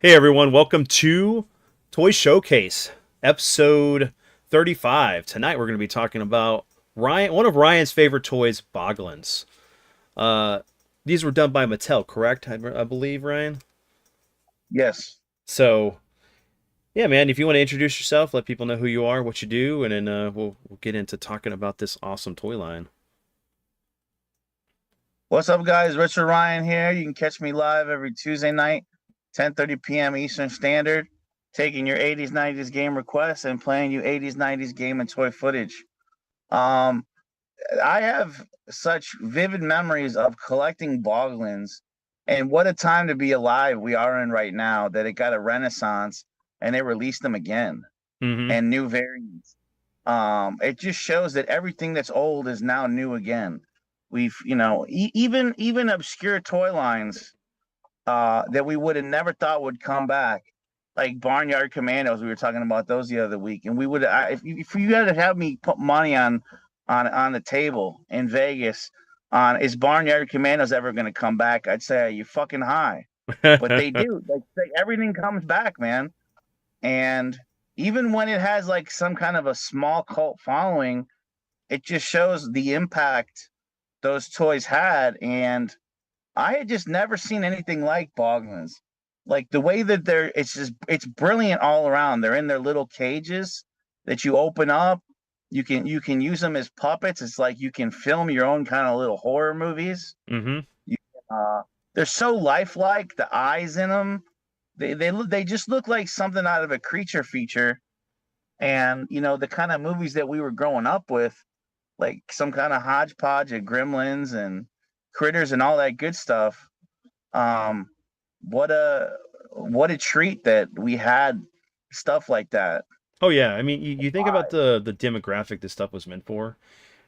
Hey everyone, welcome to Toy Showcase, episode 35. Tonight we're going to be talking about one of Ryan's favorite toys, Boglins. Uh, these were done by Mattel, correct? I believe, Ryan. Yes. So, yeah, man, if you want to introduce yourself, let people know who you are, what you do, and then we'll get into talking about this awesome toy line. What's up, guys? Richard Ryan here. You can catch me live every Tuesday night, 10:30 p.m. Eastern Standard, taking your 80s, 90s game requests and playing you 80s, 90s game and toy footage. Um, I have such vivid memories of collecting Boglins, and what a time to be alive we are in right now that it got a renaissance and they released them again Mm-hmm. and new variants. It just shows that everything that's old is now new again. We've, even obscure toy lines that we would have never thought would come back, like Barnyard Commandos. We were talking about those the other week, and we would, if you had to have me put money on the table in Vegas on is Barnyard Commandos ever going to come back, I'd say you fucking high. But they do. Like everything comes back, man. And even when it has like some kind of a small cult following, it just shows the impact those toys had. And I had just never seen anything like Boglins. Like the way that it's brilliant all around. They're in their little cages that you open up. You can use them as puppets. It's like you can film your own kind of little horror movies. Mm-hmm. You, uh, they're so lifelike. The eyes in them, they just look like something out of a creature feature. And the kind of movies that we were growing up with, like some kind of hodgepodge of gremlins and critters and all that good stuff. Um, what a what a treat that we had stuff like that. Oh yeah, I mean, you think about the demographic this stuff was meant for.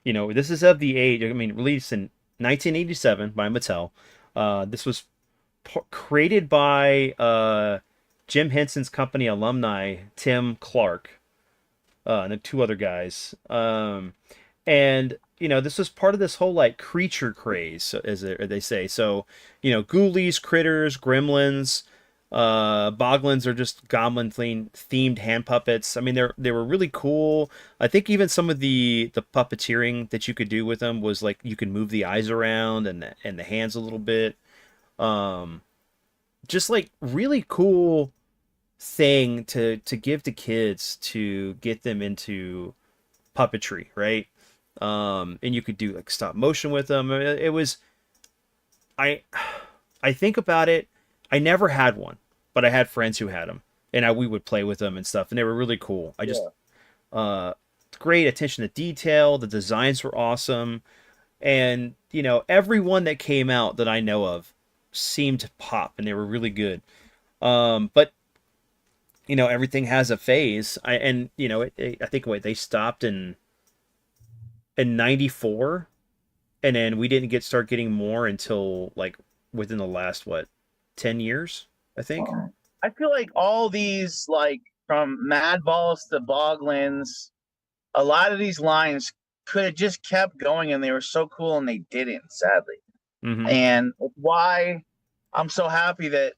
This is of the age. I mean, released in 1987 by Mattel. This was created by Jim Henson's company alumni Tim Clark, and then two other guys. And this was part of this whole like creature craze, as they say. So, ghoulies, critters, gremlins. Boglins are just goblin themed hand puppets. I mean, they were really cool. I think even some of the puppeteering that you could do with them was like you can move the eyes around and the hands a little bit. Um, just like really cool thing to give to kids to get them into puppetry, right? And you could do like stop motion with them. I mean, it was I I think about it. I never had one, but I had friends who had them, and we would play with them and stuff, and they were really cool. I just Yeah. uh, great attention to detail. The designs were awesome, and everyone that came out that I know of seemed to pop, and they were really good. But everything has a phase. I think they stopped in '94, and then we didn't start getting more until like within the last 10 years, I think. I feel like all these, like from Mad Balls to Boglins, a lot of these lines could have just kept going, and they were so cool, and they didn't, sadly. Mm-hmm. And why I'm so happy that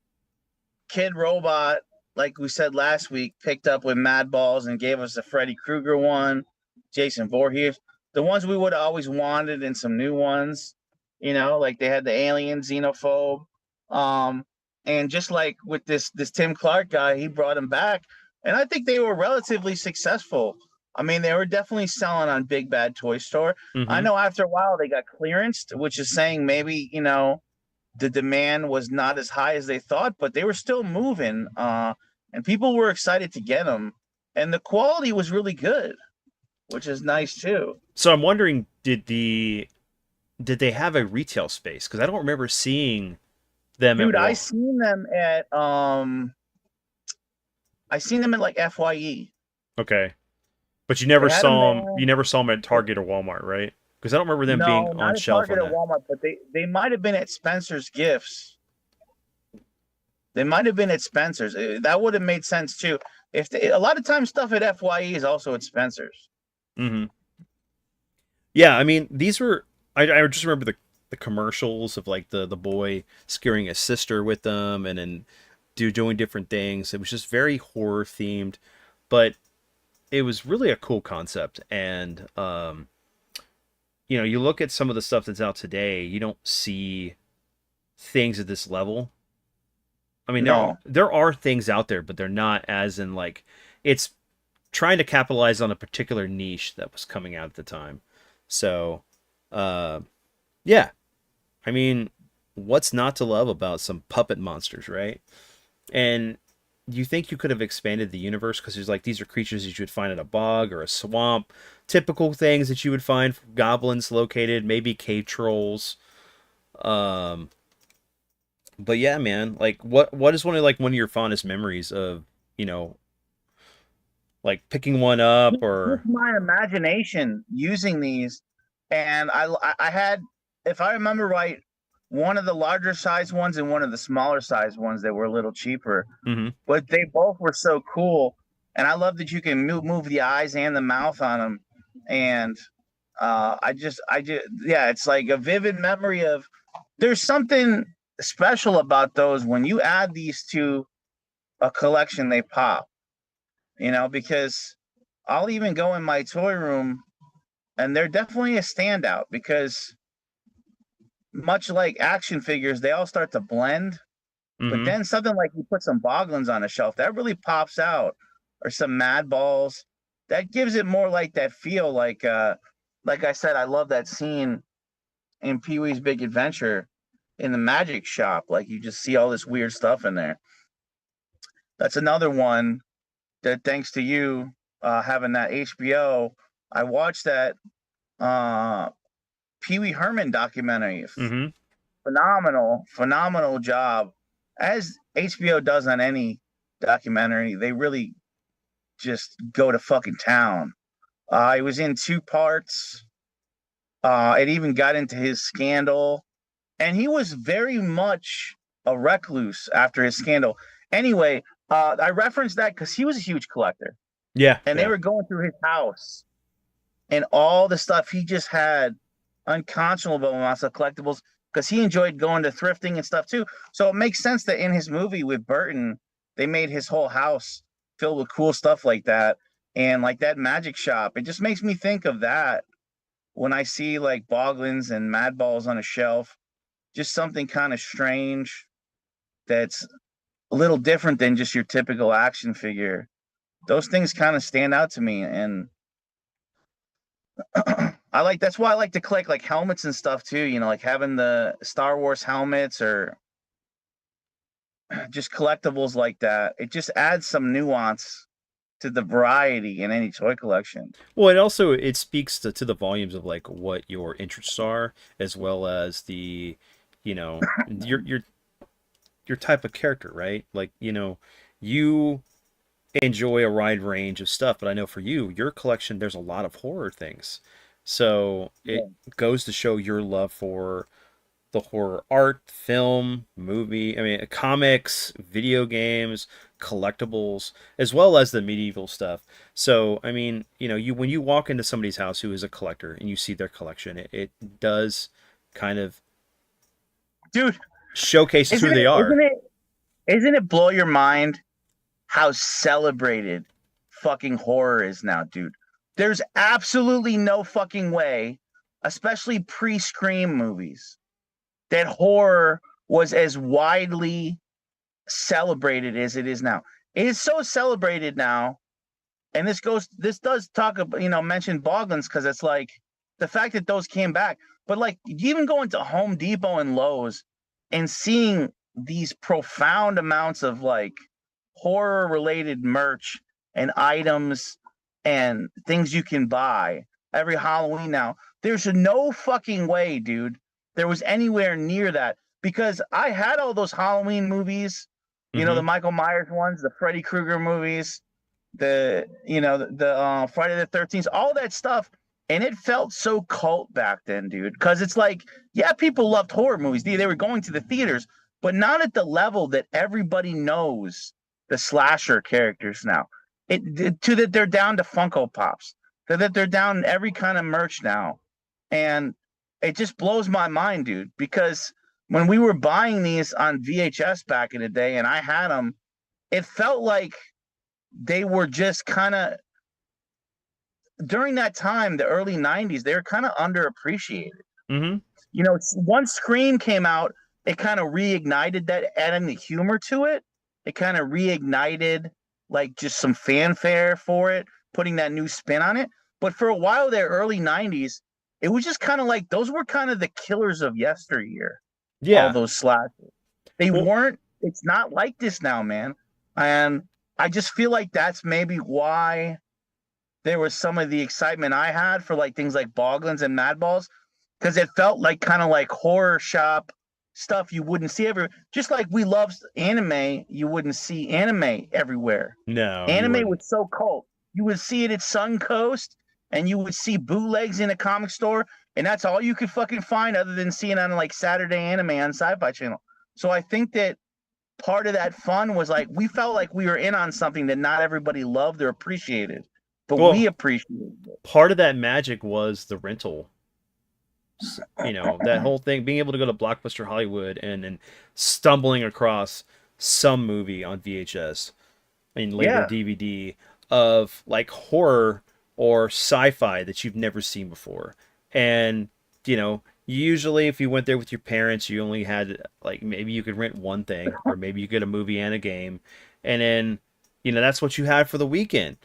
Kid Robot, like we said last week, picked up with Mad Balls and gave us the Freddy Krueger one, Jason Voorhees, the ones we would have always wanted, and some new ones. Like they had the Alien Xenophobe, um, and just like with this Tim Clark guy, he brought him back, and I think they were relatively successful. I mean, they were definitely selling on Big Bad Toy Store. I Mm-hmm. know after a while they got clearanced, which is saying maybe the demand was not as high as they thought, but they were still moving, and people were excited to get them, and the quality was really good, which is nice too. So I'm wondering, did they have a retail space? Because I don't remember seeing them at Dude, Wal. I seen them at like Fye. Okay, but They had them you there. never saw them at Target or Walmart, right? Because I don't remember them being No, on not at shelf Target on or that. Walmart, but they might have been at Spencer's Gifts. They might have been at Spencer's. That would have made sense too. A lot of times stuff at Fye is also at Spencer's. Mm-hmm. Yeah, I mean, these were. I just remember the commercials of like the boy scaring his sister with them, and then doing different things. It was just very horror themed, but it was really a cool concept. And you look at some of the stuff that's out today, you don't see things at this level. I mean, No. there are things out there, but they're not as in like it's trying to capitalize on a particular niche that was coming out at the time. So, uh, yeah, I mean, what's not to love about some puppet monsters, right? And you think you could have expanded the universe because there's like these are creatures that you would find in a bog or a swamp, typical things that you would find goblins located, maybe cave trolls. Um, but yeah, man, like what is one of your fondest memories of you know like picking one up Just or my imagination using these, and I had, if I remember right, one of the larger size ones and one of the smaller size ones that were a little cheaper, mm-hmm. but they both were so cool. And I love that you can move the eyes and the mouth on them. And yeah, it's like a vivid memory of, there's something special about those when you add these to a collection, they pop, because I'll even go in my toy room and they're definitely a standout because much like action figures, they all start to blend. But Mm-hmm. then something like you put some Boglins on a shelf, that really pops out, or some Mad Balls. That gives it more like that feel. Like I said, I love that scene in Pee Wee's Big Adventure in the magic shop. Like you just see all this weird stuff in there. That's another one that, thanks to you having that HBO, I watched that uh, Pee Wee Herman documentary. Mm-hmm. Phenomenal job, as HBO does on any documentary. They really just go to fucking town. It was in two parts. It even got into his scandal, and he was very much a recluse after his scandal. Anyway, I referenced that because he was a huge collector, Yeah, and they yeah. were going through his house and all the stuff he just had, unconscionable amounts of collectibles, because he enjoyed going to thrifting and stuff too. So it makes sense that in his movie with Burton, they made his whole house filled with cool stuff like that. And like that magic shop, it just makes me think of that when I see like Boglins and Mad Balls on a shelf. Just something kind of strange that's a little different than just your typical action figure. Those things kind of stand out to me, and that's why I like to collect like helmets and stuff too, like having the Star Wars helmets or just collectibles like that. It just adds some nuance to the variety in any toy collection. Well, it speaks to the volumes of like what your interests are, as well as the, your type of character, right? Like you enjoy a wide range of stuff, but I know for you, your collection, there's a lot of horror things, so it Yeah. goes to show your love for the horror art, film, movie, I mean, comics, video games, collectibles, as well as the medieval stuff. So, I mean, you when you walk into somebody's house who is a collector and you see their collection, it does kind of Dude, showcases who isn't they it are. isn't it isn't it blow your mind how celebrated fucking horror is now, dude? There's absolutely no fucking way, especially pre-Scream movies, that horror was as widely celebrated as it is now. It is so celebrated now, and this does talk about, mention Boglins, because it's like the fact that those came back, but like even going to Home Depot and Lowe's and seeing these profound amounts of like horror related merch and items and things you can buy every Halloween now. There's no fucking way, dude, there was anywhere near that, because I had all those Halloween movies, the Hmm. Michael Myers ones, the Freddy Krueger movies, the Friday the 13th, all that stuff. And it felt so cult back then, dude. Because it's like, yeah, people loved horror movies. They were going to the theaters, but not at the level that everybody knows the slasher characters now. To that they're down to Funko Pops, to that they're down every kind of merch now. And it just blows my mind, dude, because when we were buying these on VHS back in the day, and I had them, it felt like they were just kind of during that time, the early '90s. They were kind of underappreciated. Mm-hmm. You know, once Scream came out, it kind of reignited that, adding the humor to it. It kind of reignited like just some fanfare for it, putting that new spin on it. But for a while there, early '90s, it was just kind of like those were kind of the killers of yesteryear. All Yeah. those slashers. They Well, weren't. It's not like this now, man. And I just feel like that's maybe why there was some of the excitement I had for like things like Boglins and Madballs, because it felt like kind of like horror shop stuff you wouldn't see everywhere. Just like we love anime, you wouldn't see anime everywhere. no, you Anime wouldn't. was so cult. You would see it at Suncoast, and you would see bootlegs in a comic store, and that's all you could fucking find other than seeing on like Saturday Anime on Sci-Fi Channel. So I think that part of that fun was like we felt like we were in on something that not everybody loved or appreciated, but we Well, appreciated it. part of that magic was the rental. You know, that whole thing, being able to go to Blockbuster Hollywood and stumbling across some movie on VHS and later Yeah. DVD of like horror or sci-fi that you've never seen before. And, you know, usually if you went there with your parents, you only had like maybe you could rent one thing or maybe you get a movie and a game. And then, you know, that's what you had for the weekend.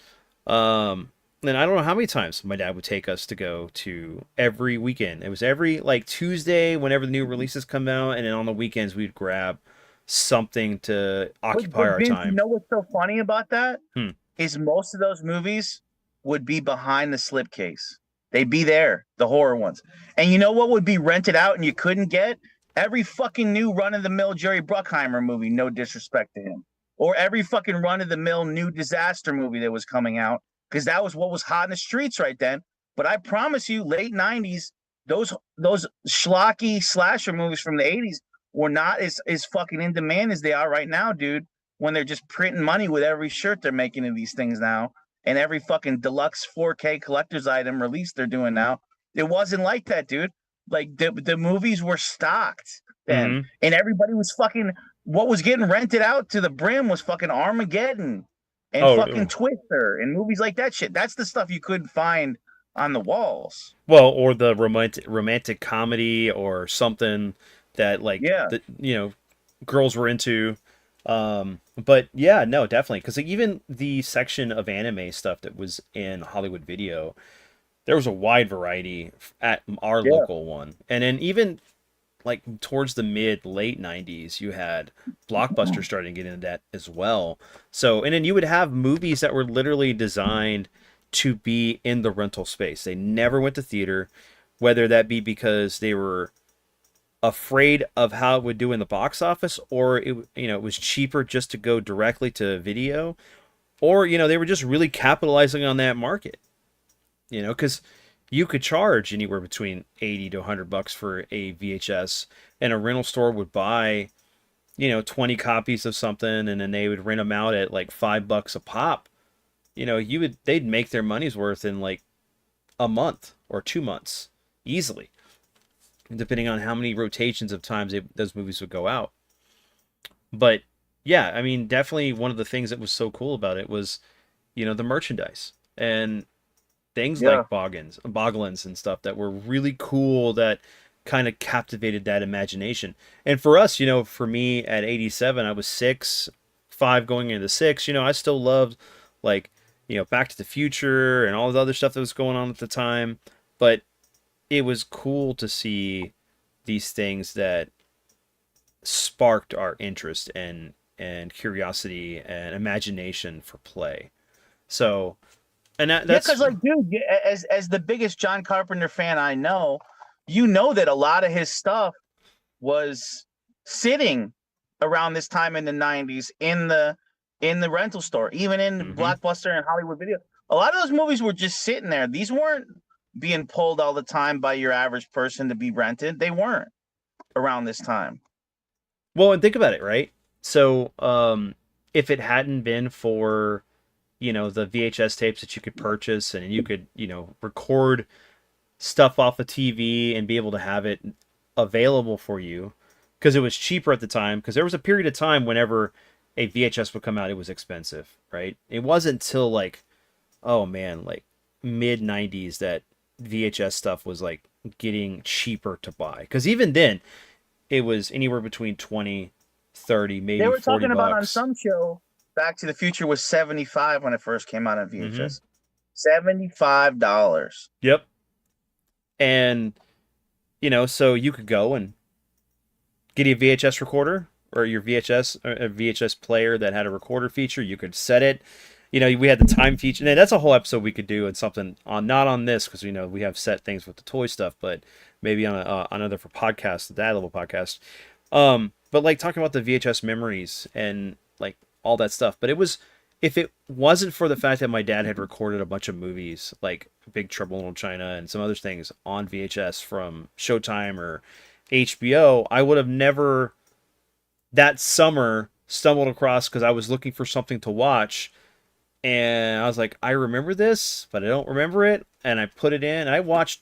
And I don't know how many times my dad would take us to go to every weekend. It was every like Tuesday whenever the new releases come out, and then on the weekends we'd grab something to occupy But our Vince, you time. know what's so funny about that? Hmm. Is most of those movies would be behind the slipcase. They'd be there, the horror ones. And you know what would be rented out and you couldn't get? Every fucking new run of the mill Jerry Bruckheimer movie, no disrespect to him. Or every fucking run of the mill new disaster movie that was coming out, because that was what was hot in the streets right then. But I promise you, late '90s, those schlocky slasher movies from the '80s were not as fucking in demand as they are right now, dude, when they're just printing money with every shirt they're making of these things now and every fucking deluxe 4K collector's item release they're doing now. It wasn't like that, dude. Like the movies were stocked then, Mm-hmm. and everybody was fucking. What was getting rented out to the brim was fucking Armageddon and fucking Oh, Twister and movies like that shit. That's the stuff you couldn't find on the walls. well, or the romantic comedy or something that like Yeah, the girls were into. But yeah, no, definitely, because like, even the section of anime stuff that was in Hollywood Video, there was a wide variety at our yeah. local one, and then even like towards the mid late 90s you had Blockbuster starting to get into that as well. So and then you would have movies that were literally designed to be in the rental space. They never went to theater, whether that be because they were afraid of how it would do in the box office, or it was cheaper just to go directly to video, or they were just really capitalizing on that market. Because you could charge anywhere between 80 to $100 for a VHS, and a rental store would buy 20 copies of something, and then they would rent them out at like $5 a pop. They'd make their money's worth in like a month or 2 months easily, depending on how many rotations of times those movies would go out. But yeah, I mean, definitely one of the things that was so cool about it was the merchandise and things Yeah. like Boglins and stuff that were really cool, that kind of captivated that imagination. And for us, for me at 87, I was 5 going into 6, I still loved like, Back to the Future and all the other stuff that was going on at the time. But it was cool to see these things that sparked our interest and curiosity and imagination for play. So, and Yeah, that's because like, dude, as the biggest John Carpenter fan I know, you know that a lot of his stuff was sitting around this time in the '90s in the rental store, even in hmm Blockbuster and Hollywood Video. A lot of those movies were just sitting there. These weren't being pulled all the time by your average person to be rented. They weren't around this time. Well, and think about it, right? So, if it hadn't been for, the VHS tapes that you could purchase and you could, record stuff off a TV and be able to have it available for you, because it was cheaper at the time. Because there was a period of time whenever a VHS would come out, it was expensive, right? It wasn't until like, oh man, like mid '90s that VHS stuff was like getting cheaper to buy. Because even then, it was anywhere between 20, 30, They maybe were 40 talking about on bucks. some show, Back to the Future was 75 when it first came out on Mm-hmm. VHS. $75. Yep. And so you could go and get a VHS recorder or your VHS or a VHS player that had a recorder feature. You could set it. We had the time feature. And that's a whole episode we could do and something on not on this because we have set things with the toy stuff, but maybe on another for podcast, the Dad Level podcast. But like talking about the VHS memories and like all that stuff. But if it wasn't for the fact that my dad had recorded a bunch of movies like Big Trouble in Little China and some other things on VHS from Showtime or HBO, I would have never that summer stumbled across because I was looking for something to watch and I was like, I remember this, but I don't remember it. And I put it in. I watched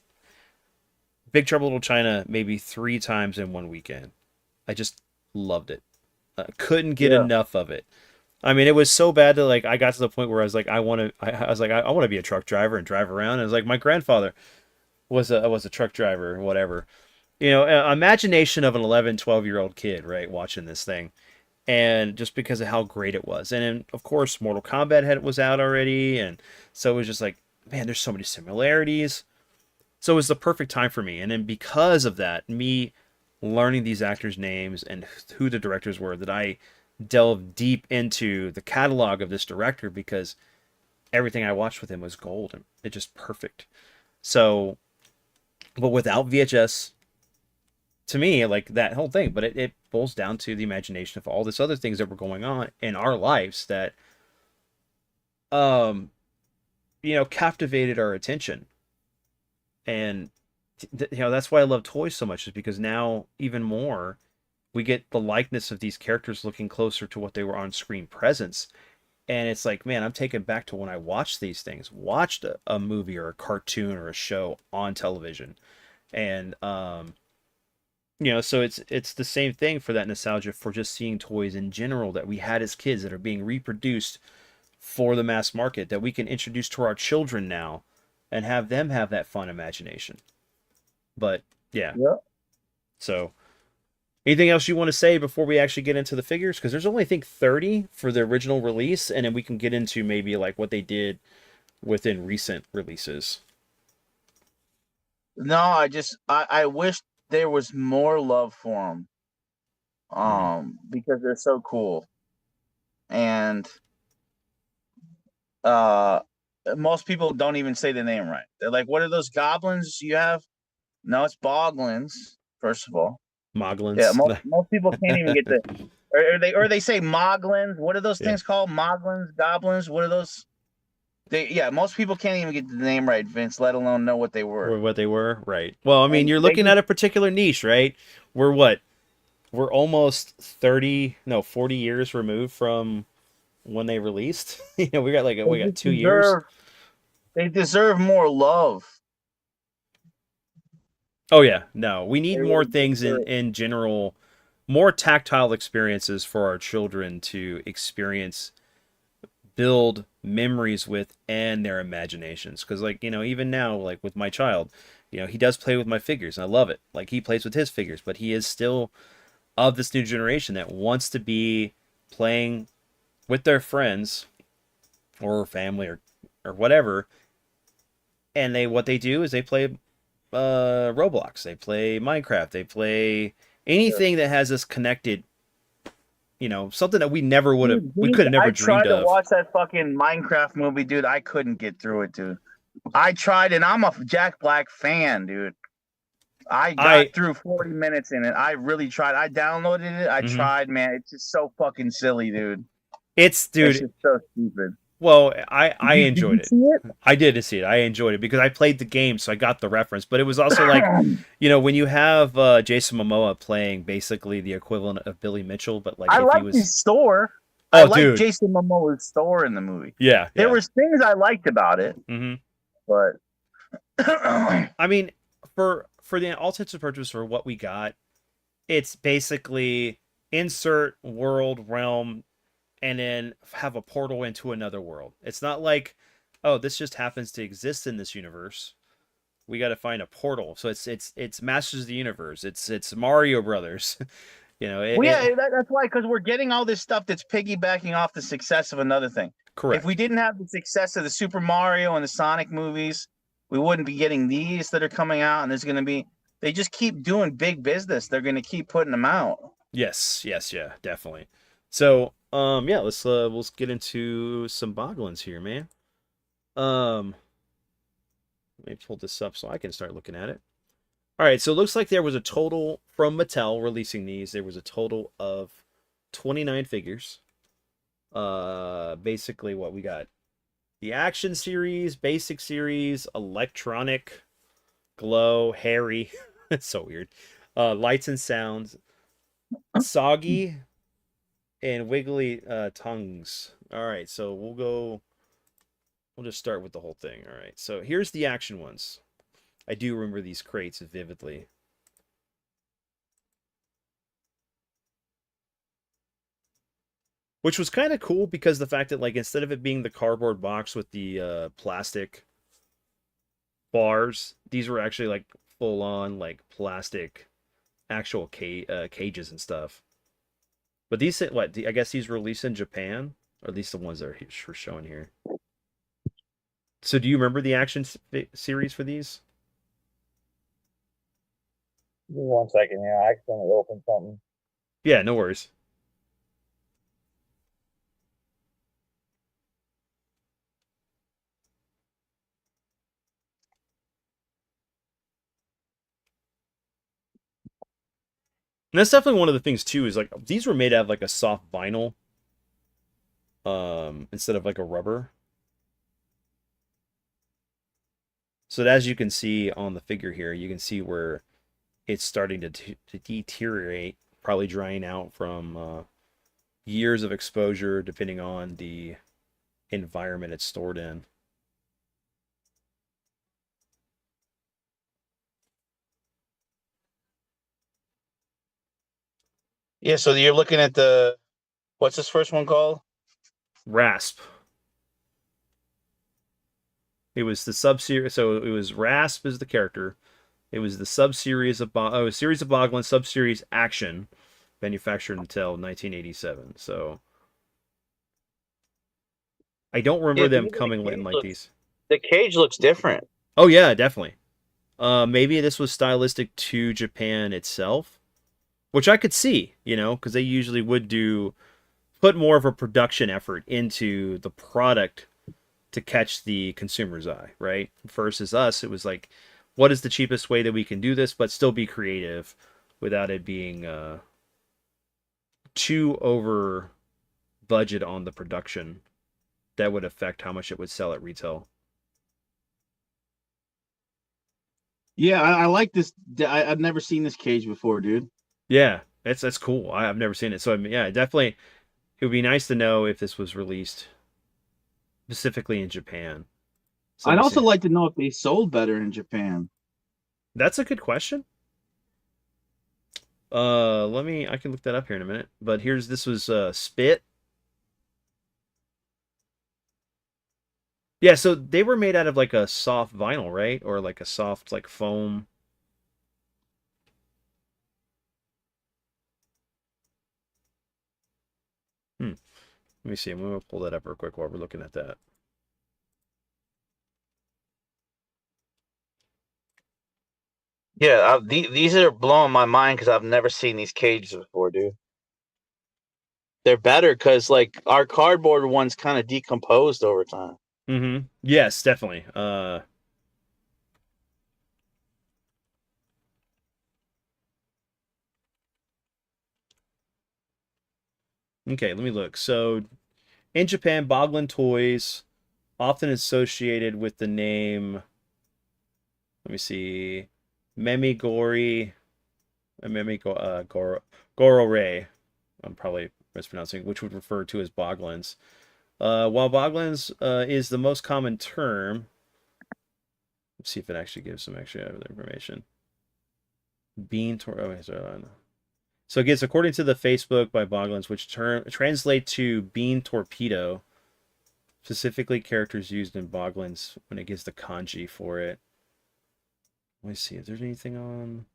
Big Trouble in Little China maybe 3 times in one weekend. I just loved it. Couldn't get Yeah. enough of it. I mean, it was so bad that like I got to the point where I was like, I want to. I was like, I want to be a truck driver and drive around. And it was like my grandfather was a truck driver or whatever. Imagination of an 11, 12-year-old kid, right, watching this thing, and just because of how great it was, and then, of course, Mortal Kombat was out already, and so it was just like, man, there's so many similarities. So it was the perfect time for me, and then because of that, me learning these actors' names and who the directors were, that I delved deep into the catalog of this director because everything I watched with him was gold and it just perfect. So, but without VHS, to me, like that whole thing, but it boils down to the imagination of all this other things that were going on in our lives that, um, captivated our attention. And, that's why I love toys so much is because now even more, we get the likeness of these characters looking closer to what they were on screen presence. And it's like, man, I'm taken back to when I watched these things, watched a movie or a cartoon or a show on television. And, so it's the same thing for that nostalgia for just seeing toys in general that we had as kids that are being reproduced for the mass market that we can introduce to our children now and have them have that fun imagination. But yeah, Yeah. so anything else you want to say before we actually get into the figures? Because there's only, I think, 30 for the original release, and then we can get into maybe like what they did within recent releases. No, I wish there was more love for them. Hmm. Because they're so cool. And uh most people don't even say the name right. They're like, what are those goblins you have? No, it's Boglins, first of all. Yeah, Moglins. most people can't even get the or they say Moglins. What are those Yeah. things called? Moglins, goblins. What are those? Most people can't even get the name right, Vince, let alone know what they were. Or what they were, right? Well, I mean, And you're they looking just at a particular niche, right? We're what? We're almost 30, no, 40 years removed from when they released. they we got just 2 years. deserve more love. Oh yeah, no, we They need more really things in deserve. in general, more tactile experiences for our children to experience, build memories with, and their imaginations. Because even now, like with my child, he does play with my figures, and I love it. Like he plays with his figures, but he is still of this new generation that wants to be playing with their friends or family or whatever. And what they do is they play Roblox, they play Minecraft, they play anything that has us connected. Something that we could have I never dreamed tried to of. watch that fucking Minecraft movie, dude. I couldn't get through it, dude. I tried, and I'm a Jack Black fan, dude. I I got through 40 minutes in it. I really tried. I downloaded it. I mhm. tried, man. It's just so fucking silly, dude. It's It's dude. just so stupid. Well, I Did enjoyed you it. see it? I did see it. I enjoyed it because I played the game, so I got the reference. But it was also like, when you have Jason Momoa playing basically the equivalent of Billy Mitchell, but like I if he liked was, his store. I oh, liked dude, Jason Momoa's store in the movie. yeah, There yeah. was things I liked about it, Hmm. but I mean, for the all intents and purposes for what we got, it's basically insert world realm and then have a portal into another world. It's not like, oh, this just happens to exist in this universe. We got to find a portal. So it's Masters of the Universe. It's Mario Brothers. Well, yeah, that's why, because we're getting all this stuff that's piggybacking off the success of another thing. If we correct. didn't have the success of the Super Mario and the Sonic movies, we wouldn't be getting these that are coming out. And there's going to be, they just keep doing big business. They're going to keep putting them out. Yes, yes, yeah, definitely. So, yeah, let's get into some Boglins here, man. Um, Let me pull this up so I can start looking at it. All right, so it looks like there was a total from Mattel releasing these. There was a total of 29 figures. Basically what we got: the action series, basic series, electronic, glow, hairy. It's so weird. Lights and sounds, soggy, and wiggly tongues. All right, so we'll just start with the whole thing. All right, so here's the action ones. I do remember these crates vividly. Which was kind of cool because the fact that, like, instead of it being the cardboard box with the plastic bars, these were actually like full on like plastic actual cages and stuff. But these, what, I guess these released in Japan, or at least the ones that are showing here. So do you remember the action series for these? Give me 1 second. Yeah, I accidentally opened something. Yeah, no worries. And that's definitely one of the things too, is like these were made out of like a soft vinyl, instead of like a rubber. So as you can see on the figure here, you can see where it's starting to deteriorate, probably drying out from years of exposure, depending on the environment it's stored in. Yeah, so you're looking at the, what's this first one called? Rasp. It was the sub series, so it was Rasp as the character. It was the sub series of a series of Boglin sub series action, manufactured until 1987. So I don't Yeah, remember because them even coming in like these. the cage looks different. Oh yeah, definitely. Maybe this was stylistic to Japan itself, which I could see, because they usually would put more of a production effort into the product to catch the consumer's eye, right? Versus us, it was like, what is the cheapest way that we can do this, but still be creative without it being too over budget on the production that would affect how much it would sell at retail. Yeah, I like this. I've never seen this cage before, dude. Yeah, that's cool. I've never seen it, so I mean, yeah, definitely, it would be nice to know if this was released specifically in Japan. So let I'd me also see. like to know if they sold better in Japan. That's a good question. I can look that up here in a minute. But this was Spit. Yeah, so they were made out of like a soft vinyl, right? Or like a soft like foam. Hmm. Let me see. I'm gonna pull that up real quick while we're looking at that. Yeah, these are blowing my mind because I've never seen these cages before, dude. They're better because like our cardboard ones kind of decomposed over time. Mm-hmm. Yes, definitely. Okay, let me look. So in Japan, Boglin toys often associated with the name. Let me see. Memigori, Goro Ray. I'm probably mispronouncing, which would refer to as Boglins. While Boglins is the most common term, let's see if it actually gives some extra information. Bean tor. Oh, sorry, no. So it gets according to the Facebook by Boglins, which translate to bean torpedo, specifically characters used in Boglins when it gives the kanji for it. Let me see if there's anything on.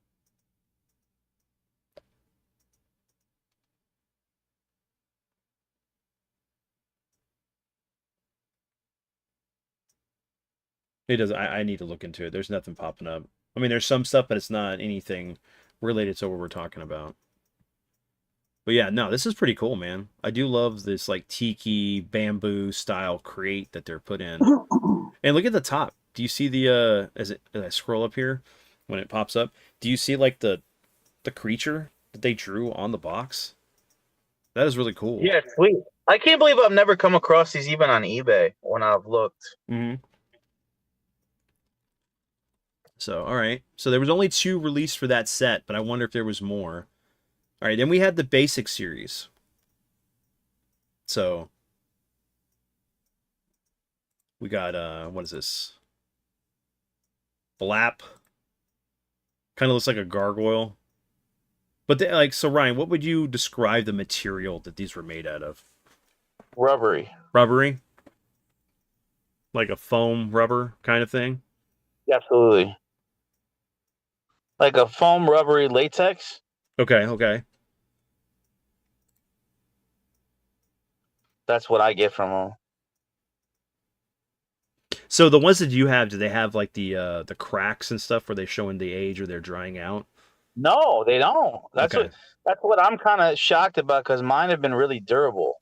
It does. I need to look into it. There's nothing popping up. I mean, there's some stuff, but it's not anything related to what we're talking about. But yeah, no, this is pretty cool, man. I do love this like tiki bamboo style crate that they're put in. And look at the top. Do you see the as I scroll up here when it pops up? Do you see like the creature that they drew on the box? That is really cool. Yeah, sweet. I can't believe I've never come across these even on eBay when I've looked. Mm-hmm. So, all right. So there was only 2 released for that set, but I wonder if there was more. All right, then we had the basic series. So we got what is this? Blap. Kind of looks like a gargoyle. But like, so Ryan, what would you describe the material that these were made out of? Rubbery. Rubbery? Like a foam rubber kind of thing? Absolutely. Like a foam rubbery latex. Okay, okay. That's what I get from them. So the ones that you have, do they have like the cracks and stuff where they showing the age or they're drying out? No, they don't. Okay. That's what I'm kind of shocked about because mine have been really durable.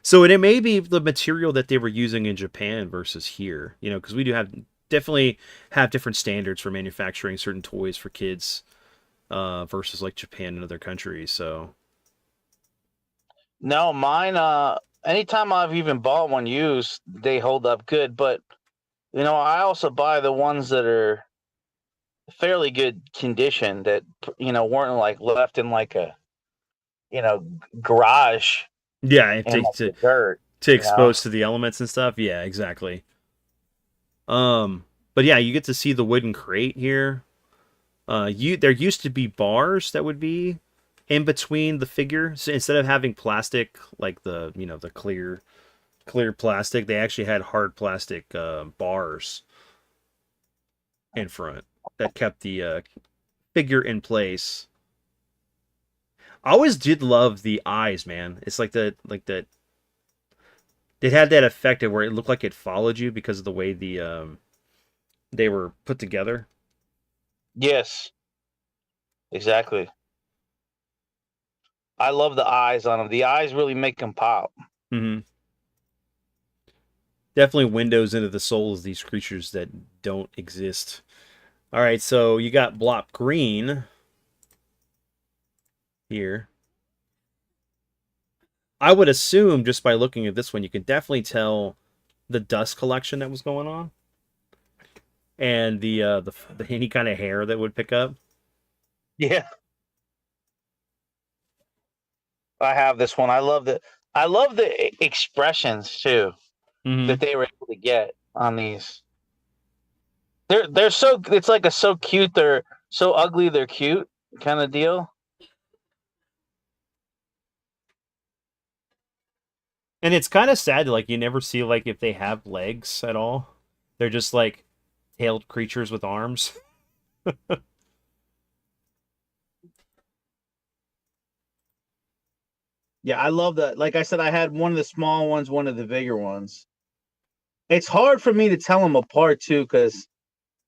So it may be the material that they were using in Japan versus here, you know, because we do have definitely have different standards for manufacturing certain toys for kids versus like Japan and other countries. So No, mine. Anytime I've even bought one used, they hold up good. But I also buy the ones that are fairly good condition that weren't like left in like a garage yeah, if in to, like to the dirt. to expose to the elements and stuff. Yeah, exactly. But yeah, you get to see the wooden crate here. There used to be bars that would be in between the figure. So instead of having plastic like the clear plastic, they actually had hard plastic bars in front that kept the figure in place. I always did love the eyes, man. It's like that. It had that effect of where it looked like it followed you because of the way they were put together. Yes, exactly. I love the eyes on them. The eyes really make them pop. Mm-hmm. Definitely windows into the souls of these creatures that don't exist. All right, so you got Blop Green here. I would assume just by looking at this one, you can definitely tell the dust collection that was going on, and the any kind of hair that would pick up. Yeah, I have this one. I love the expressions too Mm-hmm. that they were able to get on these. They're so it's like so cute. They're so ugly. They're cute kind of deal. And it's kind of sad, like you never see like if they have legs at all. They're just like tailed creatures with arms. Yeah, I love that. Like I said, I had one of the small ones, one of the bigger ones. It's hard for me to tell them apart too, because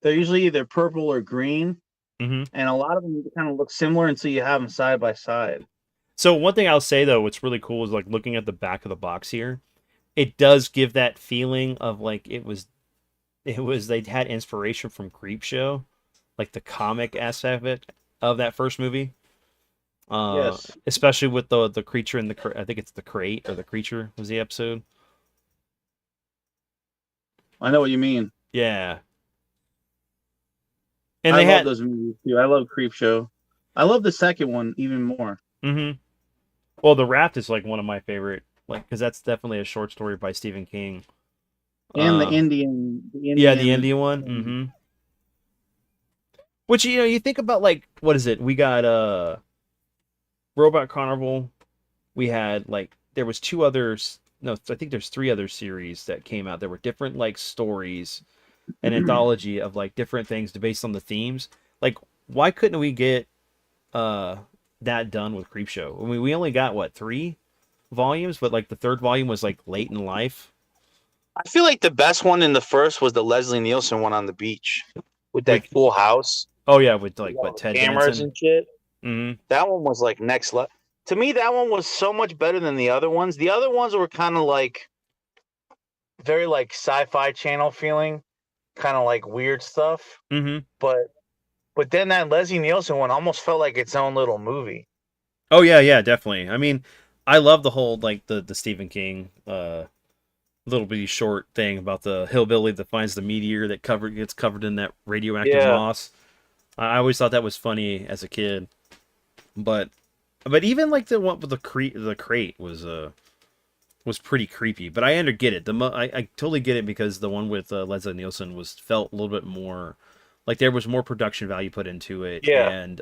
they're usually either purple or green, Mm-hmm. and a lot of them kind of look similar until you have them side by side. So one thing I'll say though, what's really cool is like looking at the back of the box here. It does give that feeling of like it was they had inspiration from Creepshow, like the comic aspect of that first movie. Yes, Especially with the creature in I think it's the crate or the creature was the episode. I know what you mean. Yeah, and I they love had. those movies too. I love Creepshow. I love the second one even more. Mm-hmm. Well, the Raft is like one of my favorite, like because that's definitely a short story by Stephen King. And Yeah, the Indian one. Mm-hmm. Which you think about like what is it? We got Robot Carnival. We had like there was two others. No, I think there's three other series that came out. There were different like stories, an anthology of like different things based on the themes. Like, why couldn't we get uh that done with Creepshow? I mean, we only got what, 3 volumes, but like the third volume was like late in life. I feel like the best one in the first was the Leslie Nielsen one on the beach with that With full house, oh yeah, with like what, Ted cameras Danson. and shit. Hmm. That one was like next level. To me, that one was so much better than the other ones. The other ones were kind of like very like sci-fi channel feeling, kind of like weird stuff. Hmm. But then that Leslie Nielsen one almost felt like its own little movie. Oh yeah, yeah, definitely. I mean, I love the whole like the Stephen King little bitty short thing about the hillbilly that finds the meteor that gets covered in that radioactive Yeah. moss. I always thought that was funny as a kid, but even like the one with the crate was pretty creepy. But I get it. I totally get it because the one with Leslie Nielsen felt a little bit more like there was more production value put into it, Yeah. and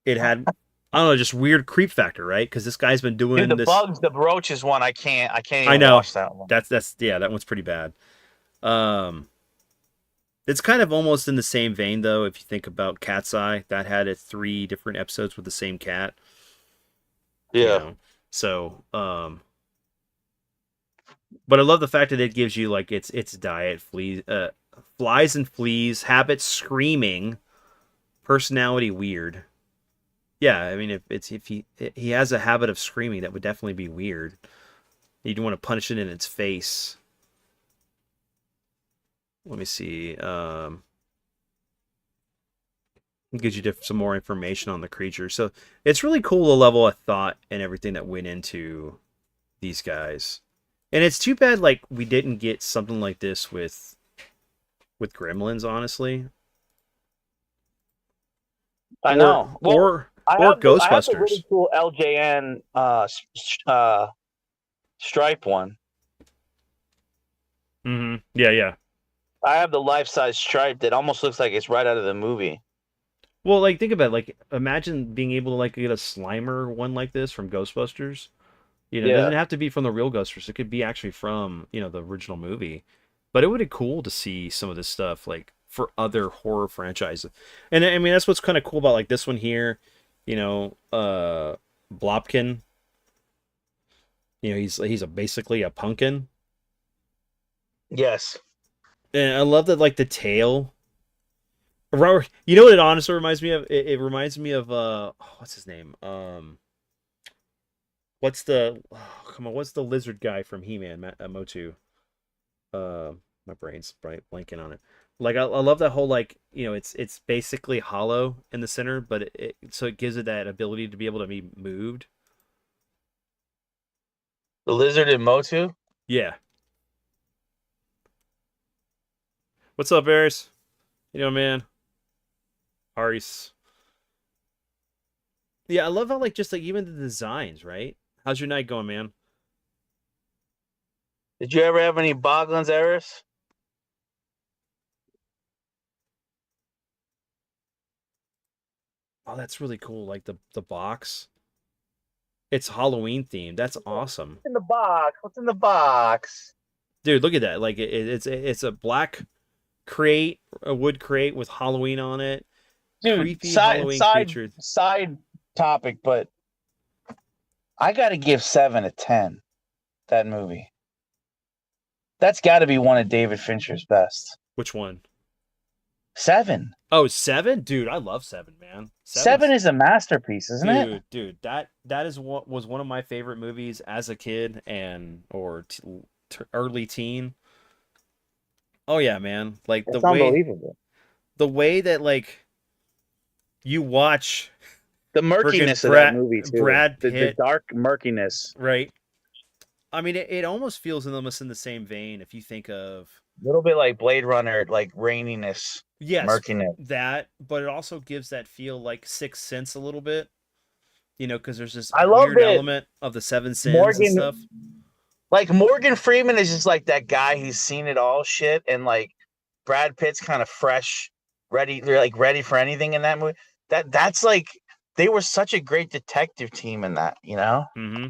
it had, I don't know, just weird creep factor, right? Because this guy's been doing Dude, the this. bugs, the roaches one, I can't I even know watch that one. that's yeah, that one's pretty bad. Um, it's kind of almost in the same vein though. If you think about Cat's Eye, that had 3 different episodes with the same cat. Yeah. You know? So, but I love the fact that it gives you like its diet, flies and fleas, habits, screaming, personality, weird. Yeah, I mean, if he has a habit of screaming, that would definitely be weird. You'd want to punch it in its face. Let me see. Gives you some more information on the creature. So it's really cool the level of thought and everything that went into these guys. And it's too bad like we didn't get something like this with Gremlins, honestly. I know. Well, or I have the Ghostbusters. really cool LJN stripe one. Mm-hmm. Yeah, yeah. I have the life-size stripe that almost looks like it's right out of the movie. Well, like think about it. Like imagine being able to like get a Slimer one like this from Ghostbusters. You know, it doesn't have to be from the real Ghostbusters. It could be actually from, the original movie. But it would be cool to see some of this stuff like for other horror franchises. And I mean that's what's kind of cool about like this one here, Blopkin. He's basically a pumpkin. Yes. And I love that like the tail. You know what it honestly reminds me of? It reminds me of what's his name? What's the lizard guy from He-Man, Motu? My brain's blanking on it. Like I love that whole like it's basically hollow in the center, but so it gives it that ability to be able to be moved. The lizard in Motu? Yeah. What's up, Varys? Man. Aris. Yeah, I love how like just like even the designs, right? How's your night going, man? Did you ever have any Boglins, Eris? Oh, that's really cool. Like the box. It's Halloween themed. That's awesome. What's in the box? What's in the box? Dude, look at that. Like it's a black crate, a wood crate with Halloween on it. Dude, Creepy Halloween creature. side topic, but I gotta give 7 a 10. That movie. That's got to be one of David Fincher's best. Which one? 7. Oh, 7? Dude, I love 7, man. 7 is a masterpiece, isn't it? Dude, that is what was one of my favorite movies as a kid or early teen. Oh yeah, man. Like It's unbelievable. The way that like you watch The murkiness of that movie too. Brad Pitt, the dark murkiness. right? I mean, it almost feels almost in the same vein if you think of A little bit like Blade Runner, like raininess, yes, murkiness. that, but it also gives that feel like Sixth Sense a little bit, because there's this I love weird it. element of the Seven Sins and stuff. Like Morgan Freeman is just like that guy. He's seen it all, shit, and like Brad Pitt's kind of fresh, ready. They're like ready for anything in that movie. That's like they were such a great detective team in that, you know? Mm-hmm.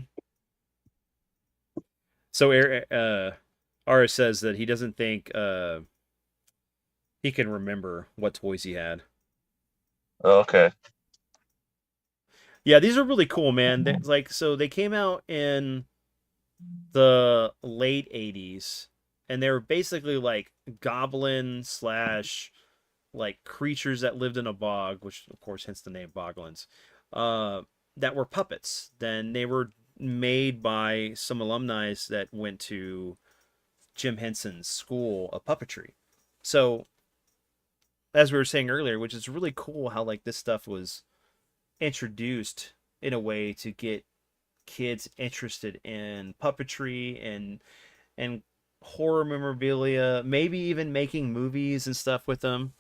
So Ara says that he doesn't think he can remember what toys he had. Okay. Yeah, these are really cool, man. Like, so they came out in the late 80s, and they were basically like goblin slash like creatures that lived in a bog, which of course hence the name Boglins, that were puppets. Then they were made by some alumni that went to Jim Henson's school of puppetry. So as we were saying earlier, which is really cool how like this stuff was introduced in a way to get kids interested in puppetry and horror memorabilia, maybe even making movies and stuff with them.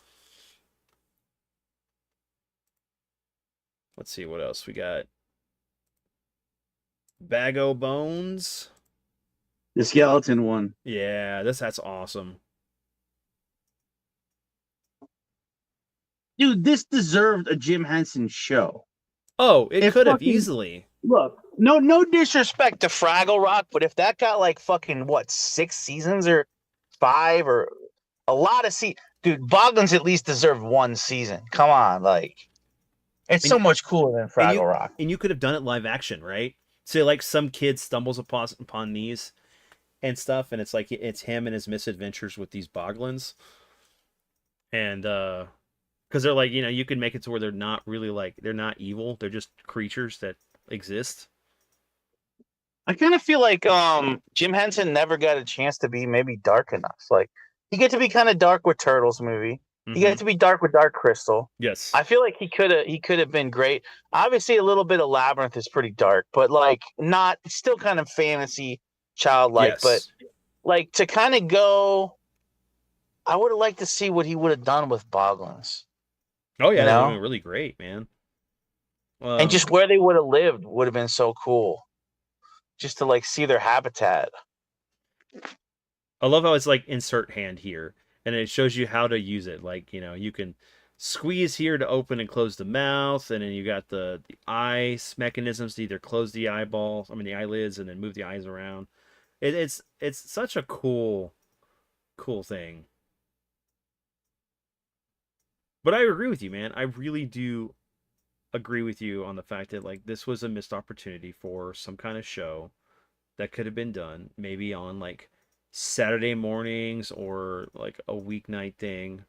Let's see what else we got. Bag o' Bones. The skeleton one. Yeah, that's awesome. Dude, this deserved a Jim Henson show. Oh, it If could have fucking- easily. Look, No disrespect to Fraggle Rock, but if that got like fucking what, 6 seasons or 5 or a lot of dude, Boglins at least deserved 1 season. Come on, like it's And so you- much cooler than Fraggle Rock. And you could have done it live action, right? So like some kid stumbles upon these and stuff, and it's like it's him and his misadventures with these Boglins. And because they're like, you can make it to where they're not really like, they're not evil, they're just creatures that exist. I kind of feel like Jim Henson never got a chance to be maybe dark enough. Like he get to be kind of dark with Turtles movie. He got to be dark with Dark Crystal. Yes. I feel like he could have been great. Obviously, a little bit of Labyrinth is pretty dark, but like not still kind of fantasy, childlike. Yes. But like to kind of go, I would have liked to see what he would have done with Boglins. Oh yeah, you that would know? have been really great, man. And just where they would have lived would have been so cool. Just to like see their habitat. I love how it's like insert hand here, and it shows you how to use it. Like, you can squeeze here to open and close the mouth, and then you got the eyes mechanisms to either close the the eyelids, and then move the eyes around. It's such a cool thing. But I agree with you, man. I really do agree with you on the fact that like this was a missed opportunity for some kind of show that could have been done maybe on like Saturday mornings or like a weeknight thing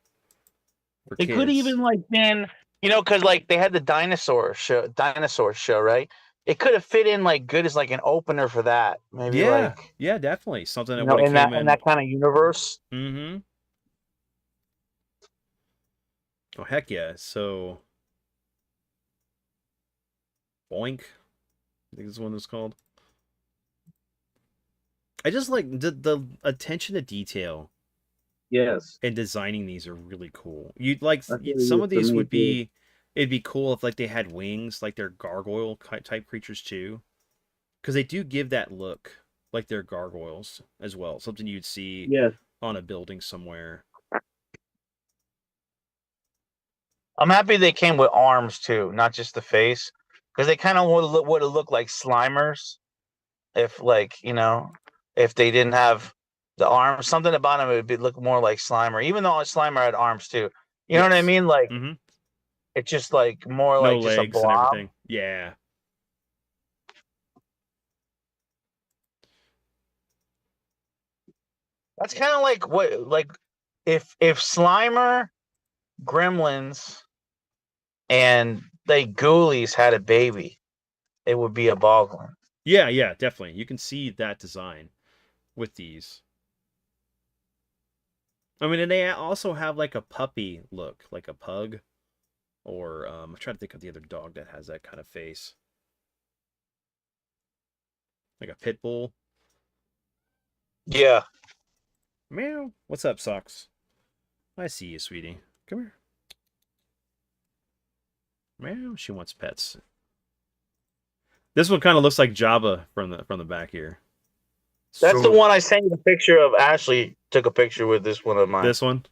for it kids. could even like been, because like they had the dinosaur show, right? It could have fit in like good as like an opener for that. Maybe yeah, definitely something that would have in came that kind of universe. Mm-hmm. Oh heck yeah! So, Boink, I think this one is called. I just like the attention to detail. Yes. And designing these are really cool. You'd like really some is of for these me, would too. be. It'd be cool if like they had wings, like they're gargoyle type creatures too, because they do give that look like they're gargoyles as well. Something you'd see Yes. on a building somewhere. I'm happy they came with arms too, not just the face, because they kind of would have looked like Slimers if like if they didn't have the arms. Something about them would look more like Slimer, even though Slimer had arms too. You know what I Yes. mean? Like Mm-hmm. it's just like more No like just a legs and blob. everything. Yeah. That's kind of like if Slimer, Gremlins, and they Ghoulies had a baby, it would be a Boglin. Yeah, definitely. You can see that design with these. I mean, and they also have like a puppy look, like a pug, or I'm trying to think of the other dog that has that kind of face, like a pit bull. Yeah. Meow. What's up, Socks? I see you, sweetie. Come here. Meow. She wants pets. This one kind of looks like Jabba from the back here. That's the one I sent you the picture of. Ashley took a picture with this one of mine. This one.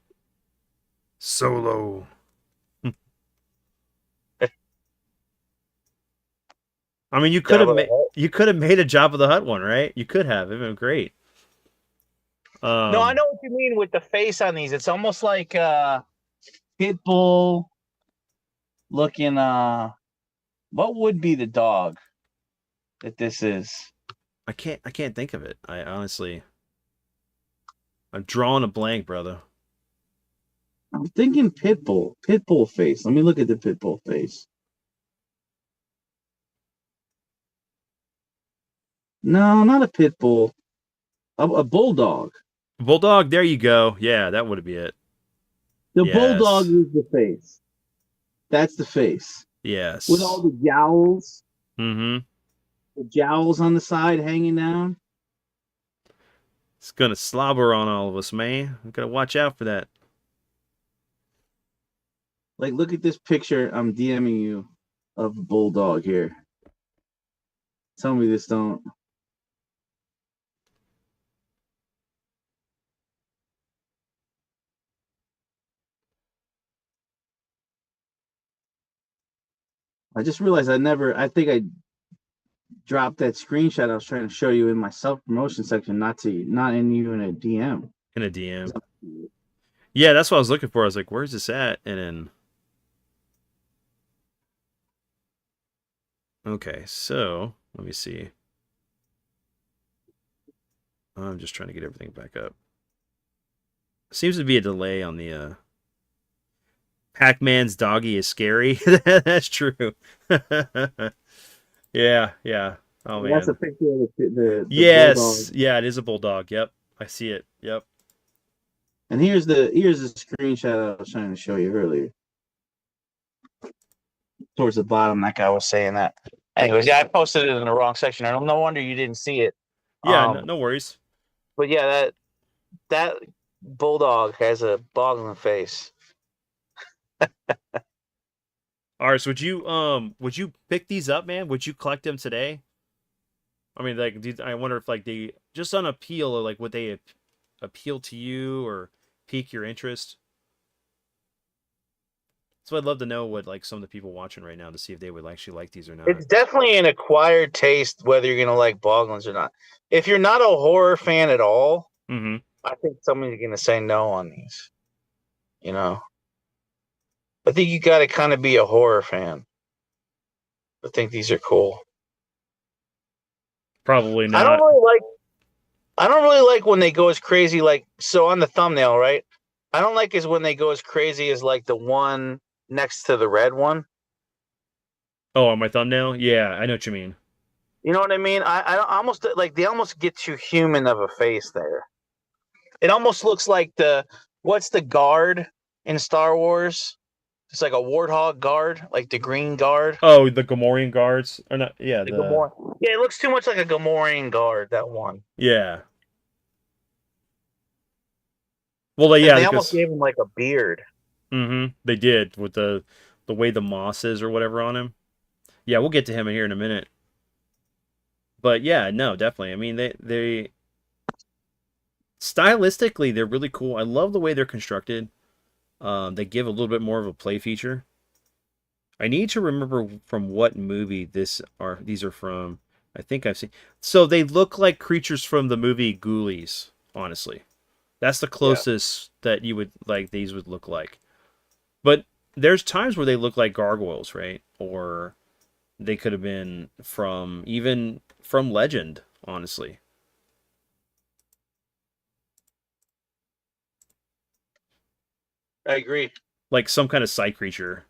Solo. I mean, Jabba the Hutt. you could have made a Jabba the Hutt one, right? You could have. It'd been great. No, I Um, know what you mean with the face on these. It's almost like Pitbull looking. What would be the dog that this is? I can't think of it. I honestly, I'm drawing a blank, brother. I'm thinking Pitbull. Pitbull face. Let me look at the Pitbull face. No, not a Pitbull. A bulldog. Bulldog. There you go. Yeah, that would be it. The bulldog Yes. is the face. That's the face. Yes. With all the jowls. Mm-hmm. The jowls on the side hanging down. It's gonna slobber on all of us, man. We gotta watch out for that. Like, look at this picture I'm DMing you of a bulldog here. Tell me this don't. I just realized I think I dropped that screenshot I was trying to show you in my self-promotion section, not in you in a DM. In a DM. Yeah, that's what I was looking for. I was like, where's this at? And then. Okay, so let me see. I'm just trying to get everything back up. Seems to be a delay on the Pac-Man's doggy is scary. That's true. Yeah, yeah. Oh man. That's a picture of the Yes. bulldog. Yeah, it is a bulldog. Yep. I see it. Yep. And here's the screenshot I was trying to show you earlier. Towards the bottom, that guy was saying that. Anyways, yeah, I posted it in the wrong section. No wonder you didn't see it. Yeah, no worries. But yeah, that bulldog has a boggling face. All right, so would you pick these up, man? Would you collect them today? I mean, like, I wonder if like they just on appeal, or like would they appeal to you or pique your interest? So I'd love to know what like some of the people watching right now to see if they would actually like these or not. It's definitely an acquired taste, whether you're gonna like Boglins or not. If you're not a horror fan at all, Mm-hmm. I think somebody's gonna say no on these. You know, I think you got to kind of be a horror fan. I think these are cool. Probably I not. don't really like when they go as crazy. Like, so on the thumbnail, right? I don't like is when they go as crazy as like the one next to the red one. Oh, on my thumbnail? Yeah, I know what you mean. You know what I mean? I almost like they almost get too human of a face there. It almost looks like what's the guard in Star Wars? It's like a warthog guard, like the green guard. Oh, the Gamorrean guards? Or not? Yeah, Yeah, it looks too much like a Gamorrean guard, that one. Yeah. Well, yeah, They almost gave him like a beard. Mm-hmm. They did with the way the moss is or whatever on him. Yeah, we'll get to him in here in a minute. But yeah, no, definitely. I mean, they stylistically they're really cool. I love the way they're constructed. They give a little bit more of a play feature. I need to remember from what movie these are from. I think I've seen. So they look like creatures from the movie Ghoulies, honestly. That's the closest that you would like these would look like. But there's times where they look like gargoyles, right? Or they could have been from Legend, honestly. I agree. Like some kind of side creature.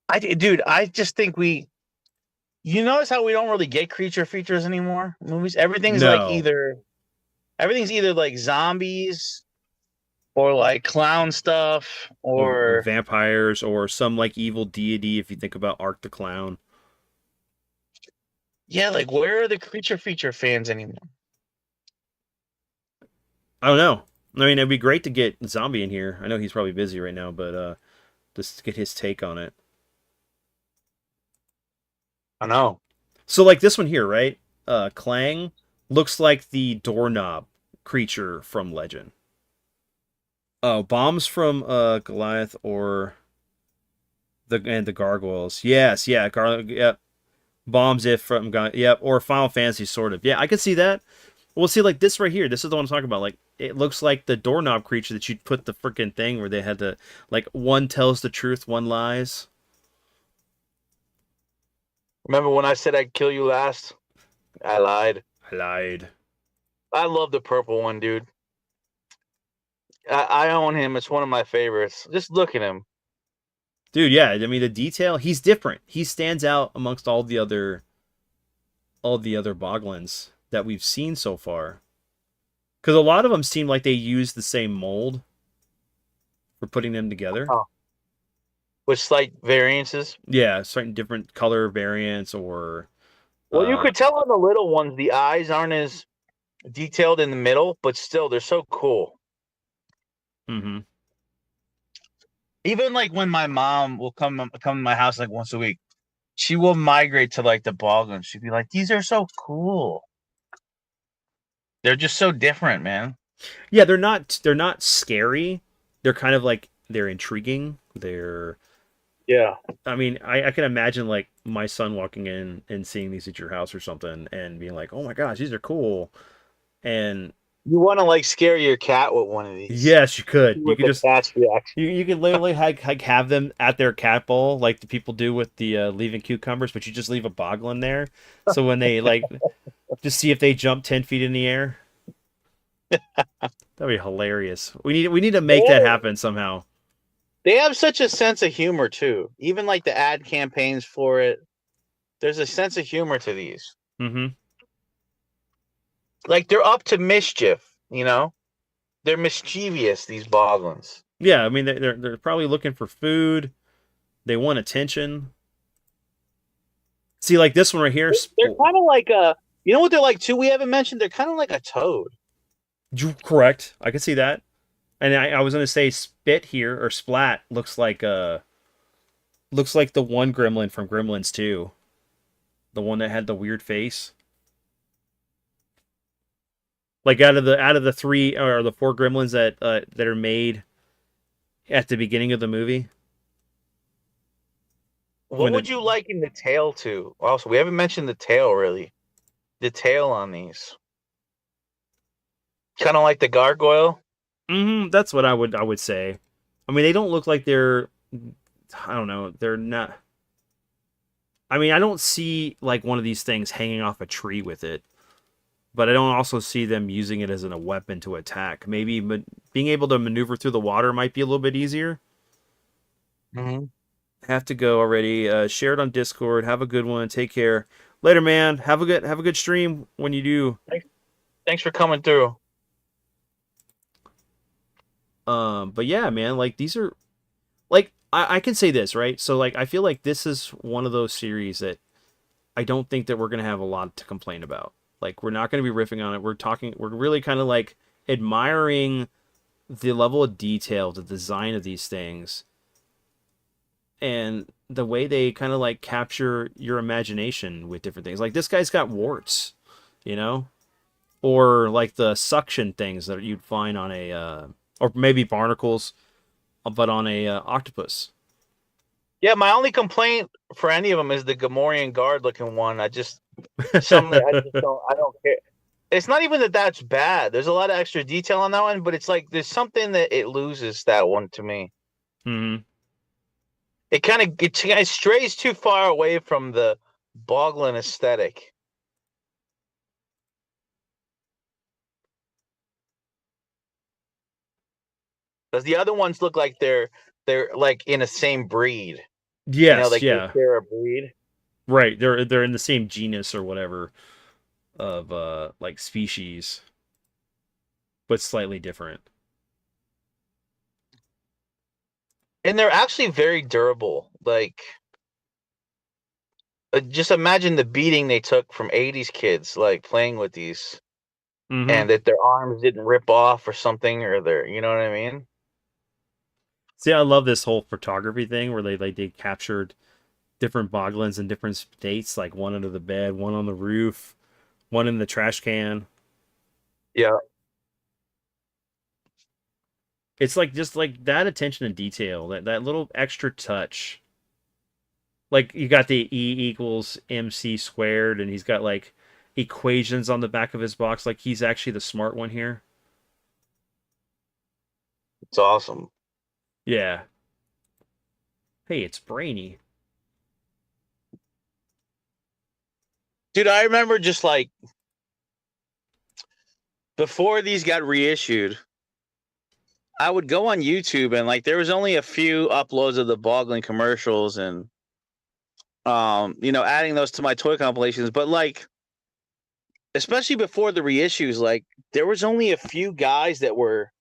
I just think you notice how we don't really get creature features anymore in movies? Everything's either like zombies or like clown stuff Or or vampires or some like evil deity if you think about Ark the Clown. yeah, like where are the creature feature fans anymore? I don't know. I mean, it'd be great to get Zombie in here. I know he's probably busy right now, but just to get his take on it. I know. So like this one here, right? Clang looks like the doorknob creature from Legend. Oh, bombs from Goliath or the gargoyles. Yes, yeah, yep. Bombs if from yep, or Final Fantasy sort of. Yeah, I could see that. Well, see, like this right here, this is the one I'm talking about. Like, it looks like the doorknob creature that you'd put the freaking thing where they had to, like, one tells the truth, one lies. Remember when I said I'd kill you last? I lied. I lied. I love the purple one, dude. I own him. It's one of my favorites. Just look at him. Dude, yeah, I mean, the detail, he's different. He stands out amongst all the other Boglins that we've seen so far. Because a lot of them seem like they use the same mold for putting them together. Oh. With slight variances. Yeah, certain different color variants or. Well, you could tell on the little ones, the eyes aren't as detailed in the middle, but still, they're so cool. Mm-hmm. Even like when my mom will come to my house like once a week, she will migrate to like the Boglins. She'd be like, "These are so cool. They're just so different, man." Yeah, they're not scary. They're kind of like they're intriguing. They're Yeah. I mean, I can imagine like my son walking in and seeing these at your house or something and being like, "Oh my gosh, these are cool." And You want to like scare your cat with one of these? yes, you could. You With could the just cat's reaction. you could literally like have them at their cat bowl like the people do with the leaving cucumbers, but you just leave a boglin there. So when they like just see if they jump 10 feet in the air. That'd be hilarious. We need to make that happen somehow. They have such a sense of humor too. Even like the ad campaigns for it, there's a sense of humor to these. Mm-hmm. Like they're up to mischief, you know? They're mischievous, these Boglins. Yeah, I mean they're probably looking for food. They want attention. See, like this one right here. They're kind of like a, you know what they're like too? We haven't mentioned. They're kind of like a toad. Correct. I can see that. And I was gonna say spit here or splat looks like the one gremlin from Gremlins 2. The one that had the weird face. Like out of the three or the four gremlins that are made at the beginning of the movie. What would you liken the tail to? Also, we haven't mentioned the tail really. The tail on these. Kind of like the gargoyle. That's what I would say. I mean, they don't look like they're. I don't know. They're not. I mean, I don't see like one of these things hanging off a tree with it, but I don't also see them using it as a weapon to attack. Maybe being able to maneuver through the water might be a little bit easier. Mm-hmm. Have to go already. Share it on Discord. Have a good one. Take care. Later, man. Have a good stream when you do. Thanks for coming through. But yeah, man. Like these are, like I can say this right. So like I feel like this is one of those series that I don't think that we're gonna have a lot to complain about. Like we're not gonna be riffing on it. We're really kind of like admiring the level of detail, the design of these things, and the way they kind of like capture your imagination with different things. Like this guy's got warts, you know, or like the suction things that you'd find on a, or maybe barnacles, but on a octopus. Yeah, my only complaint for any of them is the Gamorrean guard looking one. I just don't care. It's not even that that's bad. There's a lot of extra detail on that one, but it's like there's something that it loses that one to me. Mm-hmm. It kind of strays too far away from the Boglin aesthetic. Because the other ones look like they're like in the same breed. Yes, you know, like yeah, they're a breed. right. They're in the same genus or whatever of like species, but slightly different. And they're actually very durable. Like, just imagine the beating they took from 80s kids, like playing with these, Mm-hmm. and that their arms didn't rip off or something, or you know what I mean? See, I love this whole photography thing where they captured different boglins in different states, like one under the bed, one on the roof, one in the trash can. Yeah. It's like just like that attention to detail, that little extra touch. Like you got the E equals MC squared, and he's got like equations on the back of his box. Like he's actually the smart one here. It's awesome. Yeah. Hey, it's brainy. Dude, I remember just like before these got reissued, I would go on YouTube and like there was only a few uploads of the Boglin commercials and adding those to my toy compilations, but like especially before the reissues, like there was only a few guys that were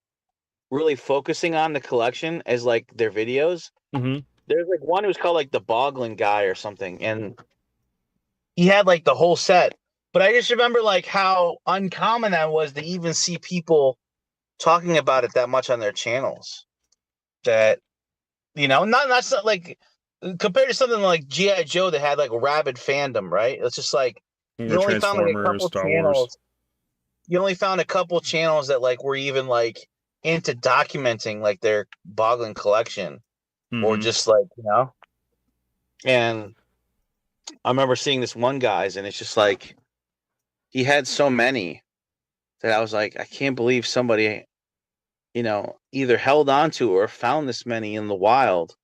really focusing on the collection as like their videos. Mm-hmm. There's like one who was called like the Boglin guy or something, and he had like the whole set. But I just remember like how uncommon that was to even see people talking about it that much on their channels. That not like compared to something like GI Joe that had like rabid fandom, right? It's just like Or you only found like a Transformers, couple Star Wars. channels. You only found a couple channels that like were even like into documenting like their Boglin collection, or Mm-hmm. just like And I remember seeing this one guy's, and it's just like he had so many that I was like, I can't believe somebody, either held on to or found this many in the wild,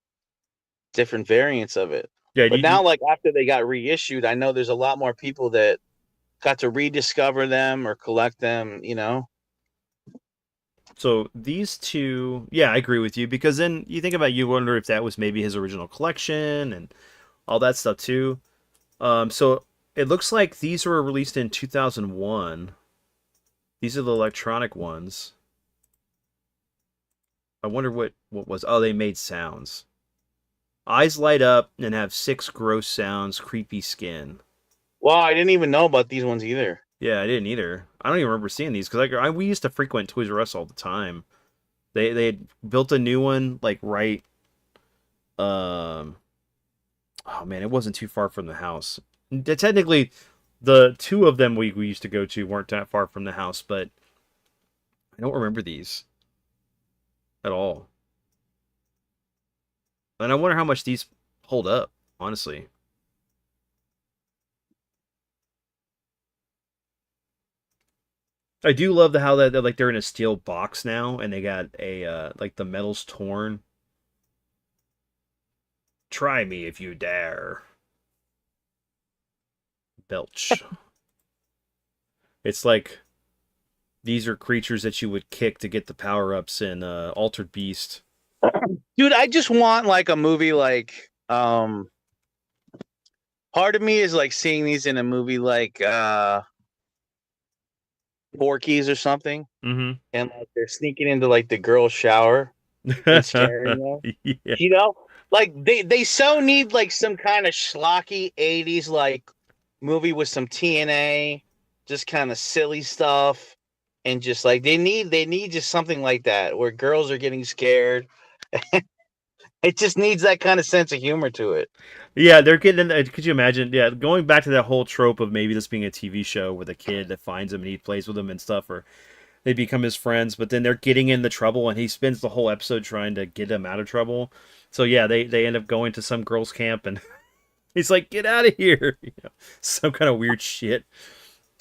different variants of it. Yeah. But now, like after they got reissued, I know there's a lot more people that got to rediscover them or collect them. So these two, yeah, I agree with you because then you think about, you wonder if that was maybe his original collection and all that stuff too. So it looks like these were released in 2001. These are the electronic ones. I wonder what was. Oh, they made sounds. Eyes light up and have 6 gross sounds. Creepy skin. Well, I didn't even know about these ones either. Yeah, I didn't either. I don't even remember seeing these because we used to frequent Toys R Us all the time. They had built a new one like right. Um. Oh man, it wasn't too far from the house. Technically, the two of them we used to go to weren't that far from the house, but I don't remember these at all. And I wonder how much these hold up, honestly. I do love how that like they're in a steel box now, and they got a like the metal's torn. Try me if you dare. Belch. It's like these are creatures that you would kick to get the power ups in Altered Beast. Dude, I just want like a movie like part of me is like seeing these in a movie like Porky's or something, Mm-hmm. and like they're sneaking into like the girl's shower and scaring them. Yeah. Like they so need like some kind of schlocky 80s like movie with some TNA, just kind of silly stuff, and just like they need just something like that where girls are getting scared. It just needs that kind of sense of humor to it. Yeah, they're getting. Could you imagine? Yeah, going back to that whole trope of maybe this being a TV show with a kid that finds him and he plays with him and stuff, or they become his friends, but then they're getting into trouble and he spends the whole episode trying to get them out of trouble. So yeah, they end up going to some girls' camp and he's like, "Get out of here!" Some kind of weird shit.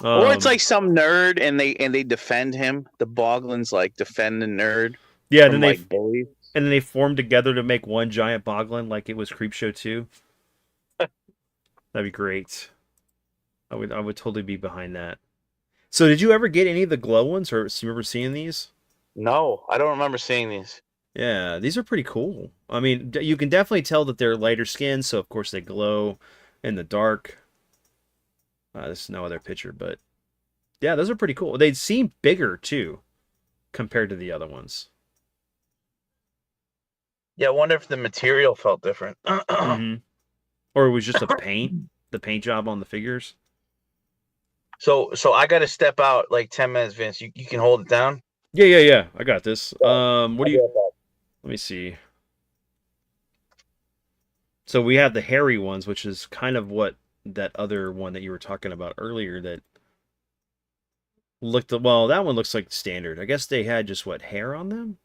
Or it's like some nerd and they defend him. The Boglins like defend the nerd yeah, from like bullies. and then they form together to make one giant boglin like it was Creepshow 2. That'd be great. I would totally be behind that. So did you ever get any of the glow ones, or do you remember seeing these? No, I don't remember seeing these. Yeah, these are pretty cool. I mean, you can definitely tell that they're lighter skinned, so of course they glow in the dark. This is no other picture, but yeah, those are pretty cool. They seem bigger too, compared to the other ones. Yeah, I wonder if the material felt different. Hmm. Or it was just the paint job on the figures. So I got to step out like 10 minutes, Vince. You can hold it down. Yeah. I got this. What do you? I'll Let me see. So we have the hairy ones, which is kind of what that other one that you were talking about earlier that looked, well, that one looks like standard. I guess they had just what, hair on them?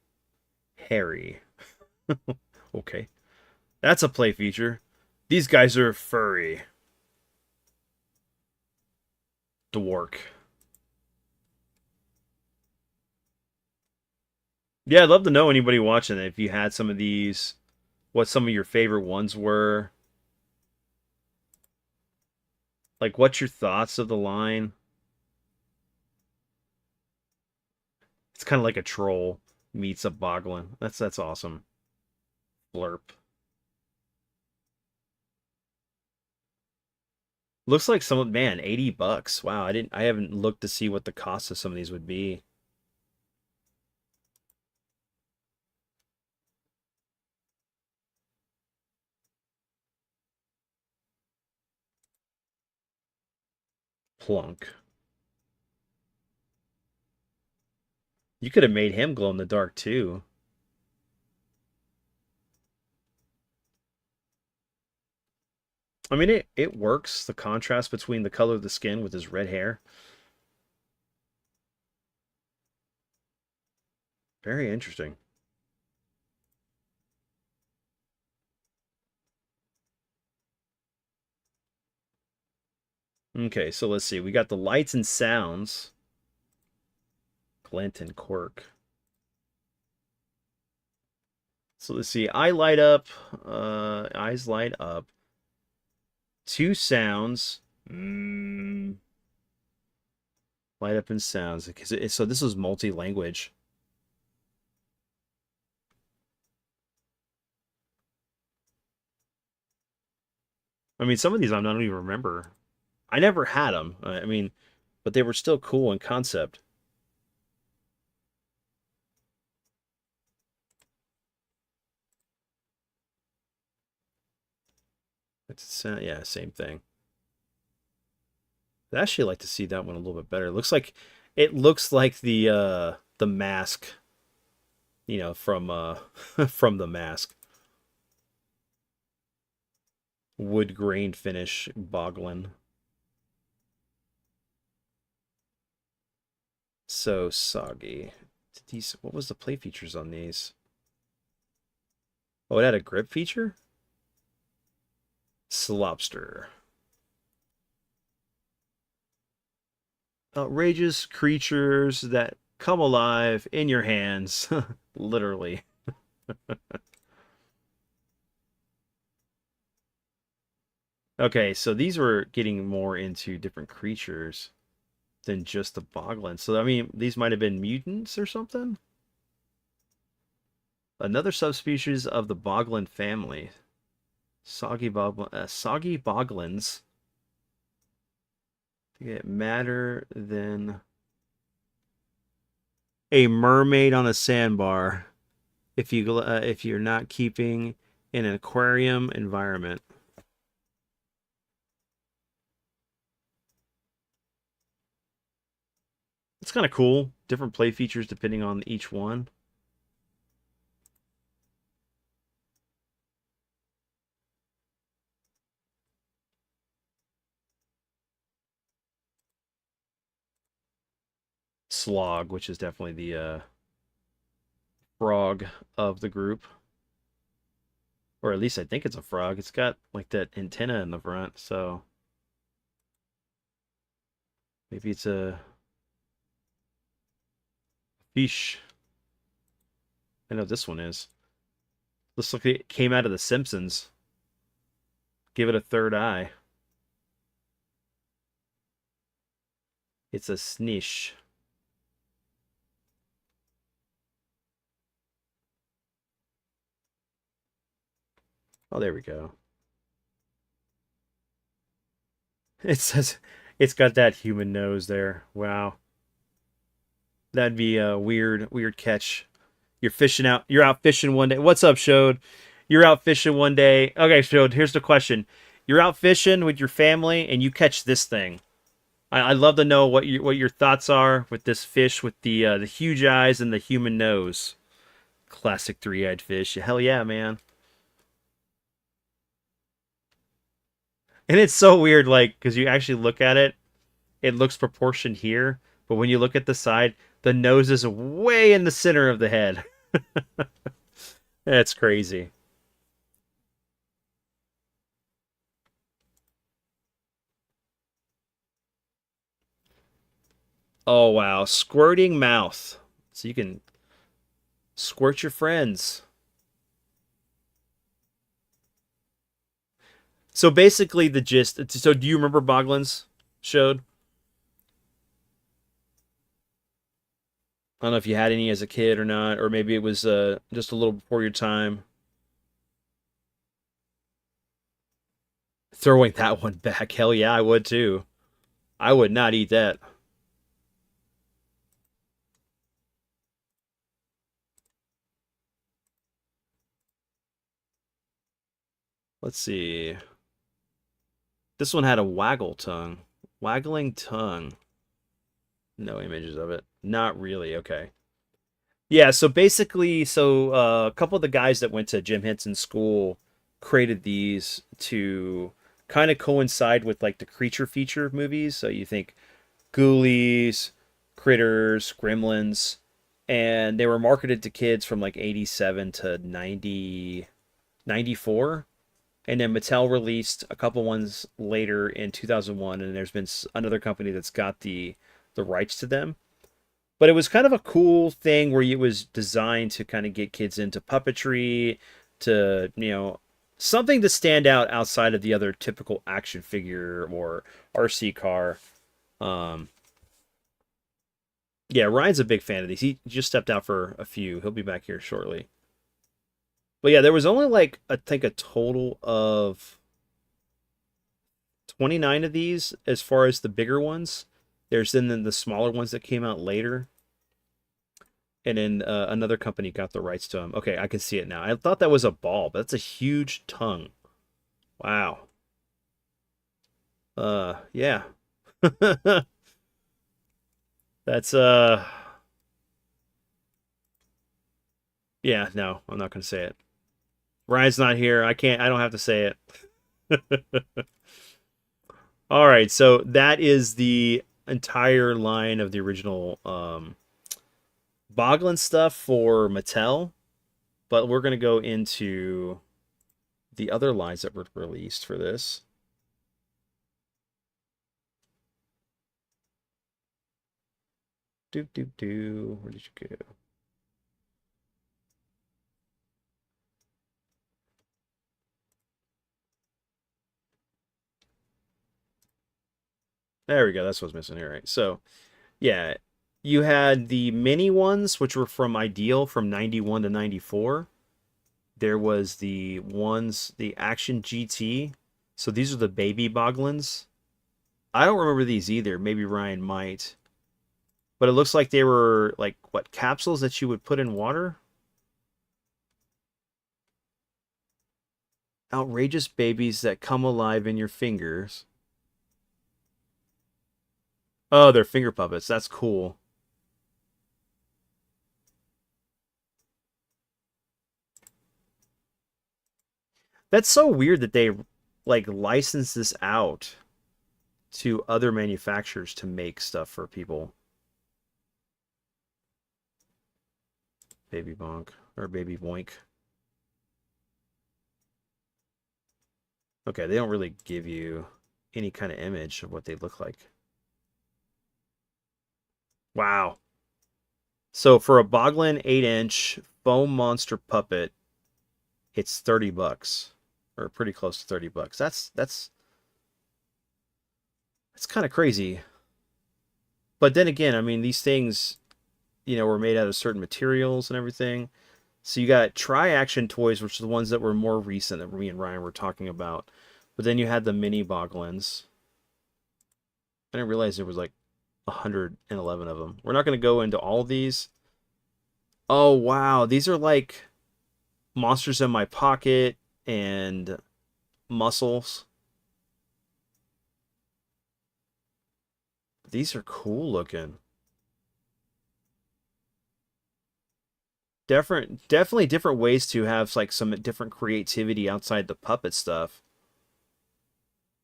Hairy. Okay. That's a play feature. These guys are furry. Dwark. Yeah, I'd love to know anybody watching it if you had some of these, what some of your favorite ones were. Like, what's your thoughts of the line? It's kind of like a troll meets a boglin. That's awesome. Blurp. Looks like some man, $80. Wow, I haven't looked to see what the cost of some of these would be. Plunk. You could have made him glow in the dark too. I mean, it works. The contrast between the color of the skin with his red hair. Very interesting. Okay, so let's see. We got the lights and sounds. Glint and quirk. So let's see. Eye light up. Eyes light up. Two sounds. Light up and sounds. So this was multi-language. I mean, some of these I don't even remember. I never had them. I mean, but they were still cool in concept. Yeah, same thing. I'd actually like to see that one a little bit better. It looks like the mask, from from the mask. Wood grain finish Boglin. So soggy. What was the play features on these? Oh, it had a grip feature? Slopster. Outrageous creatures that come alive in your hands. Literally. Okay, so these were getting more into different creatures than just the Boglins. So, I mean, these might have been mutants or something? Another subspecies of the Boglin family. Soggy Boglins. They get madder than a mermaid on a sandbar if you're not keeping in an aquarium environment. It's kind of cool. Different play features depending on each one. Slog, which is definitely the frog of the group. Or at least I think it's a frog. It's got like that antenna in the front, so maybe it's a fish. I know this one is. Looks like it came out of The Simpsons. Give it a third eye. It's a snish. Oh, there we go. It says it's got that human nose there. Wow. That'd be a weird catch. You're out fishing one day. What's up, Shode? You're out fishing one day. Okay, Shode, here's the question. You're out fishing with your family and you catch this thing. I'd love to know what your thoughts are with this fish with the huge eyes and the human nose. Classic three-eyed fish. Hell yeah, man. And it's so weird, like, because you actually look at it, it looks proportioned here, but when you look at the side, the nose is way in the center of the head. That's crazy. Oh wow, squirting mouth. So you can squirt your friends. So basically the gist, so do you remember Boglins showed? I don't know if you had any as a kid or not, or maybe it was just a little before your time. Throwing that one back, hell yeah, I would too. I would not eat that. Let's see. This one had a waggle tongue. Waggling tongue. No images of it. Not really. Okay. Yeah, so basically, a couple of the guys that went to Jim Henson School created these to kind of coincide with like the creature feature movies. So you think Ghoulies, Critters, Gremlins, and they were marketed to kids from like 87 to 94. And then Mattel released a couple ones later in 2001, and there's been another company that's got the rights to them. But it was kind of a cool thing where it was designed to kind of get kids into puppetry, to, something to stand out outside of the other typical action figure or RC car. Um, yeah, Ryan's a big fan of these. He just stepped out for a few. He'll be back here shortly. But yeah, there was only like, I think, a total of 29 of these as far as the bigger ones. There's then the smaller ones that came out later. And then another company got the rights to them. Okay, I can see it now. I thought that was a ball, but that's a huge tongue. Wow. Yeah. That's yeah, no, I'm not gonna say it. Ryan's not here. I don't have to say it. All right, so that is the entire line of the original Boglin stuff for Mattel, but we're gonna go into the other lines that were released for this. Where did you go? There we go. That's what's missing here, right? So, yeah, you had the mini ones, which were from Ideal from 91 to 94. There was the ones, the Action GT. So these are the baby Boglins. I don't remember these either. Maybe Ryan might. But it looks like they were like what, capsules that you would put in water? Outrageous babies that come alive in your fingers. Oh, they're finger puppets. That's cool. That's so weird that they like license this out to other manufacturers to make stuff for people. Baby Bonk or Baby Boink. Okay, they don't really give you any kind of image of what they look like. Wow. So for a Boglin 8-inch foam monster puppet, it's $30 or pretty close to $30. That's kind of crazy. But then again, I mean, these things, were made out of certain materials and everything. So you got Tri-Action toys, which are the ones that were more recent that me and Ryan were talking about. But then you had the mini Boglins. I didn't realize there was like 111 of them. We're not going to go into all of these. Oh, wow. These are like Monsters in My Pocket and Muscles. These are cool looking. Definitely different ways to have like some different creativity outside the puppet stuff.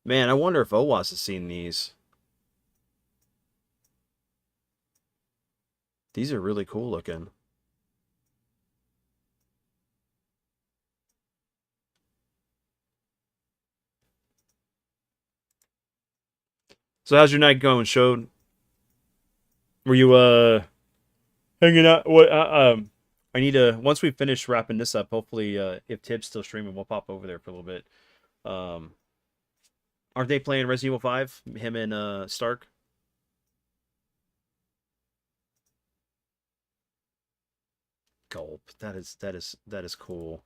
Man, I wonder if OWAS has seen these. These are really cool looking. So how's your night going, Showed? Were you hanging out? What I need to once we finish wrapping this up. Hopefully, if Tibb's still streaming, we'll pop over there for a little bit. Um, aren't they playing Resident Evil 5? Him and Stark. Gulp. That is cool.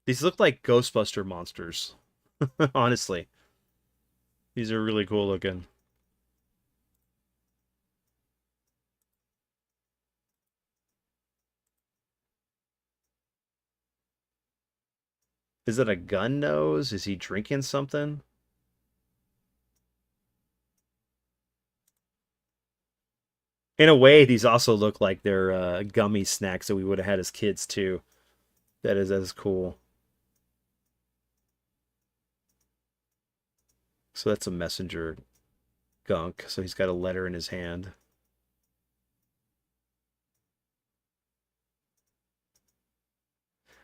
These look like Ghostbuster monsters. Honestly, these are really cool looking. Is it a gun nose? Is he drinking something? In a way, these also look like they're gummy snacks that we would have had as kids too. That is cool. So that's a messenger gunk. So he's got a letter in his hand.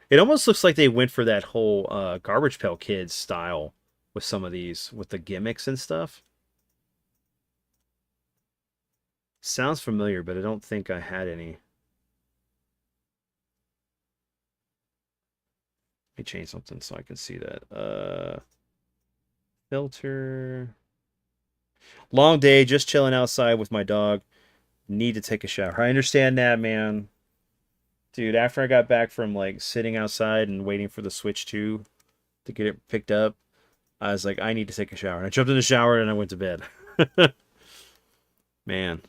It almost looks like they went for that whole Garbage Pail Kids style with some of these, with the gimmicks and stuff. Sounds familiar, but I don't think I had any. Let me change something so I can see that. Filter. Long day, just chilling outside with my dog. Need to take a shower. I understand that, man. Dude, after I got back from like sitting outside and waiting for the Switch 2 to get it picked up, I was like, I need to take a shower. And I jumped in the shower and I went to bed. Man.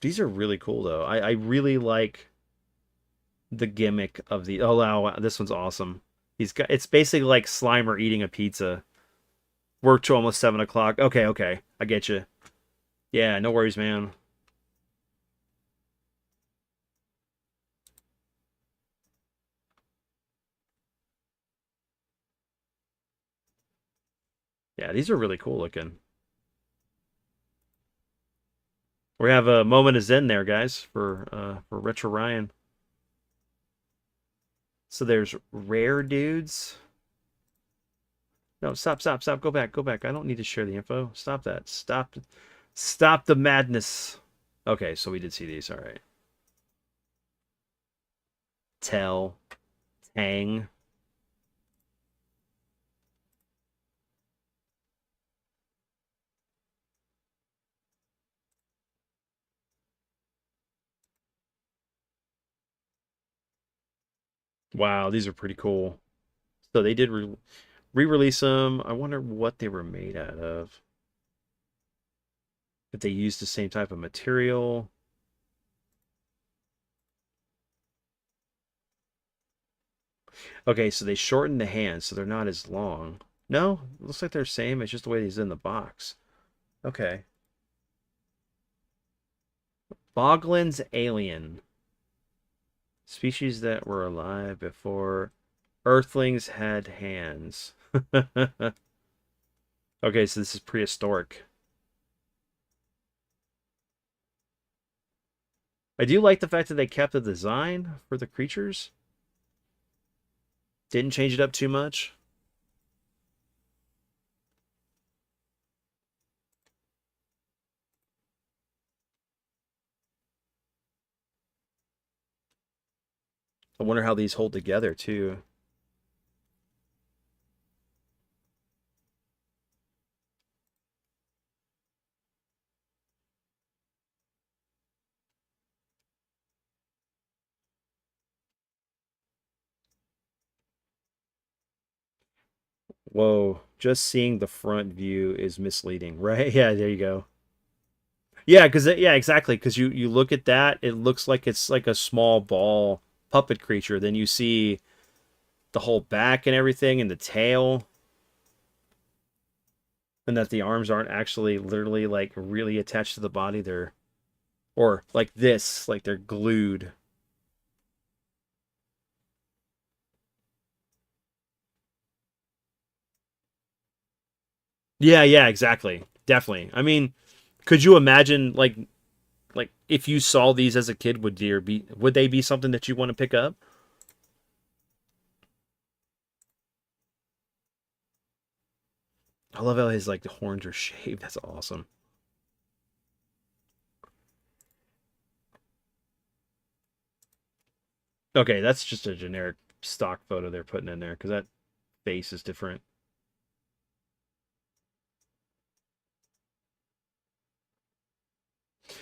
These are really cool though. I really like the gimmick of the oh wow, this one's awesome. It's basically like Slimer eating a pizza. Work till almost 7 o'clock. Okay, I get you. Yeah, no worries, man. Yeah, these are really cool looking. We have a moment of zen there, guys, for Retro Ryan. So there's rare dudes. No, stop. Go back. I don't need to share the info. Stop that. Stop the madness. Okay, so we did see these. All right. Tell. Tang. Wow, these are pretty cool. So they did re-release them. I wonder what they were made out of. If they used the same type of material. Okay, so they shortened the hands, so they're not as long. No, looks like they're the same. It's just the way these in the box. Okay. Boglins alien. Species that were alive before Earthlings had hands. Okay, so this is prehistoric. I do like the fact that they kept the design for the creatures. Didn't change it up too much. I wonder how these hold together too. Whoa, just seeing the front view is misleading, right? Yeah, there you go. Yeah, yeah, exactly. Because you look at that, it looks like it's like a small ball puppet creature. Then you see the whole back and everything, and the tail, and that the arms aren't actually literally like really attached to the body. They're or like this, like they're glued. Yeah, exactly. Definitely. I mean, could you imagine like if you saw these as a kid, would they be something that you want to pick up? I love how his like the horns are shaved. That's awesome. Okay, that's just a generic stock photo they're putting in there because that face is different.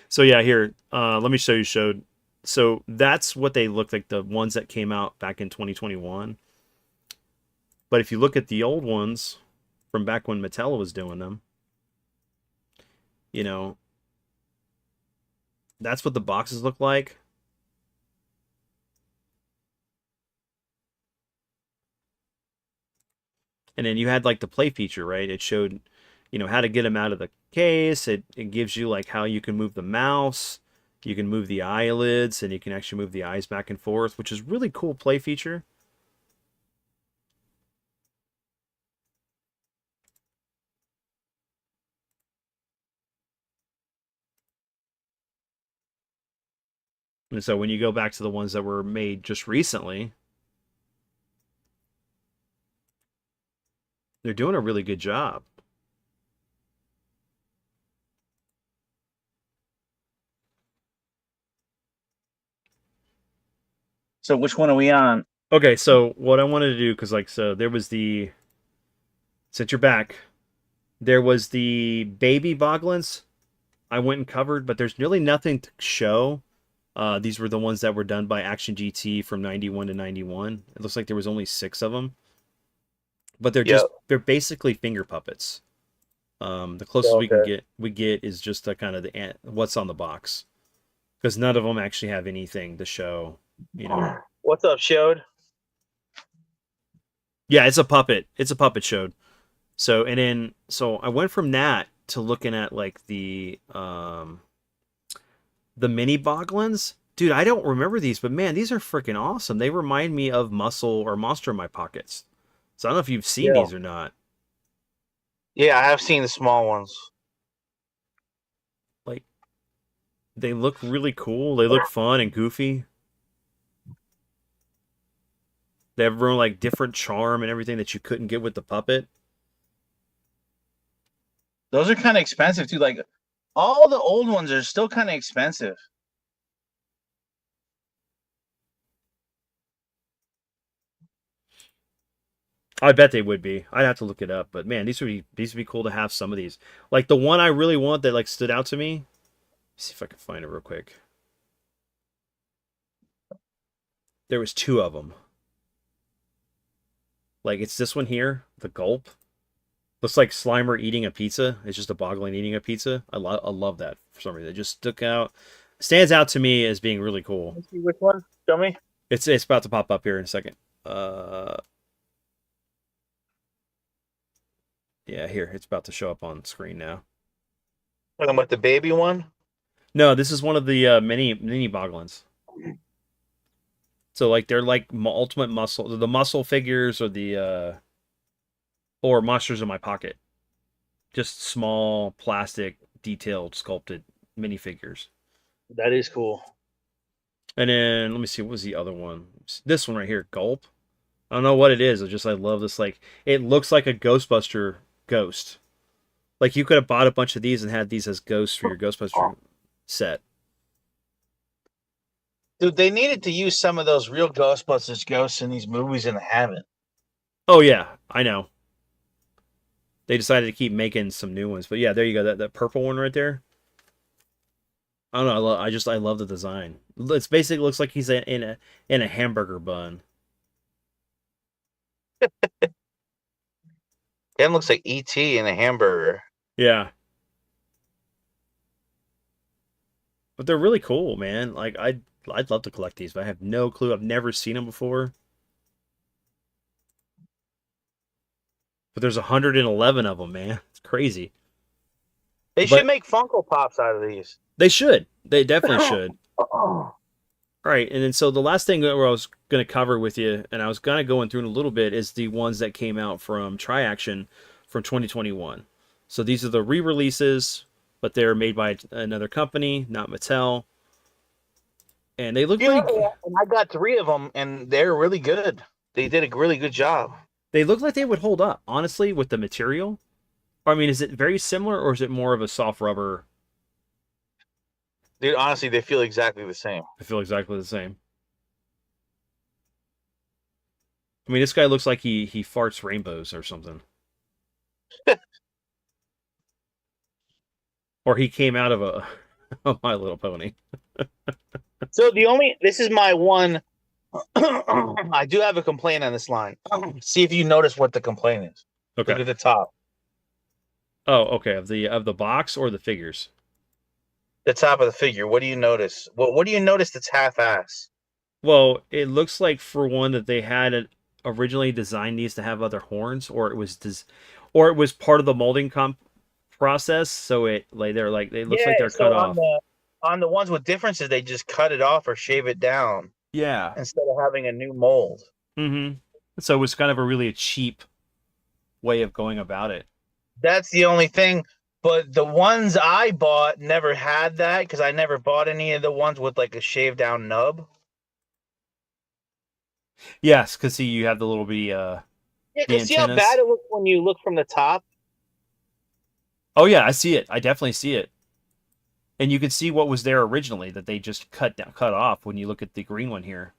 So yeah, here, let me show you. Showed. So that's what they look like, the ones that came out back in 2021. But if you look at the old ones from back when Mattel was doing them, you know, that's what the boxes look like. And then you had like the play feature, right? It showed, how to get them out of the case. It gives you like how you can move the mouse, you can move the eyelids, and you can actually move the eyes back and forth, which is really cool play feature. And so when you go back to the ones that were made just recently, they're doing a really good job. So which one are we on? Okay, so what I wanted to do, because so there was since you're back, there was the baby Boglins I went and covered, but there's really nothing to show. These were the ones that were done by Action GT from 91 to 91. It looks like there was only 6 of them. But they're basically finger puppets. The closest we get is just the kind of what's on the box. Because none of them actually have anything to show, What's up, Showed? Yeah, it's a puppet. It's a puppet showed. So I went from that to looking at like the mini Boglins. Dude, I don't remember these, but man, these are freaking awesome. They remind me of Muscle or Monster in My Pockets. So I don't know if you've seen these or not. Yeah, I have seen the small ones. Like, they look really cool. They look fun and goofy. They have like different charm and everything that you couldn't get with the puppet. Those are kind of expensive too. Like all the old ones are still kind of expensive. I bet they would be. I'd have to look it up, but man, these would be cool to have some of these. Like the one I really want that like stood out to me. Let's see if I can find it real quick. There was 2 of them. Like it's this one here, the gulp. Looks like Slimer eating a pizza. It's just a Boglin eating a pizza. I love that for some reason. It just stands out to me as being really cool. Let's see which one? Show me. It's about to pop up here in a second. Yeah, here it's about to show up on screen now. Talking about the baby one? No, this is one of the mini Boglins. So like they're like ultimate muscle, the muscle figures or the or Monsters in My Pocket. Just small plastic detailed sculpted minifigures. That is cool. And then let me see, what was the other one? This one right here, Gulp. I don't know what it is. I love this. Like it looks like a Ghostbuster ghost. Like you could have bought a bunch of these and had these as ghosts for your Ghostbuster set. Dude, they needed to use some of those real Ghostbusters ghosts in these movies and they haven't. Oh yeah, I know. They decided to keep making some new ones, but yeah, there you go. That purple one right there. I don't know. I love the design. It's basically looks like he's in a hamburger bun. Ken looks like E.T. in a hamburger. Yeah. But they're really cool, man. Like I'd love to collect these, but I have no clue. I've never seen them before. But there's 111 of them, man. It's crazy. They should make Funko Pops out of these. They should. They definitely should. All right, and then so the last thing that I was going to cover with you, and I was going to go in through in a little bit, is the ones that came out from Tri-Action from 2021. So these are the re-releases, but they're made by another company, not Mattel. And they look like... And I got 3 of them, and they're really good. They did a really good job. They look like they would hold up, honestly, with the material. I mean, is it very similar, or is it more of a soft rubber? Dude, honestly, they feel exactly the same. I feel exactly the same. I mean, this guy looks like he farts rainbows or something, or he came out of a, a My Little Pony. So this is my one. I do have a complaint on this line. See if you notice what the complaint is. Okay. Look at the top. Oh, okay. Of the box or the figures? The top of the figure. What do you notice? What do you notice that's half-ass? Well, it looks like for one that they had originally designed these to have other horns, or or it was part of the molding process. So it looks like Yeah, they're so cut off. on the ones with differences, they just cut it off or shave it down Yeah. instead of having a new mold. Mm-hmm. So it was kind of a cheap way of going about it. That's the only thing. But the ones I bought never had that because I never bought any of the ones with like a shaved down nub. Yes, because see, you have the little bitty Yeah, the because see how antennas. bad it looks when you look from the top? Oh yeah, I see it. I definitely see it. And you can see what was there originally that they just cut off when you look at the green one here.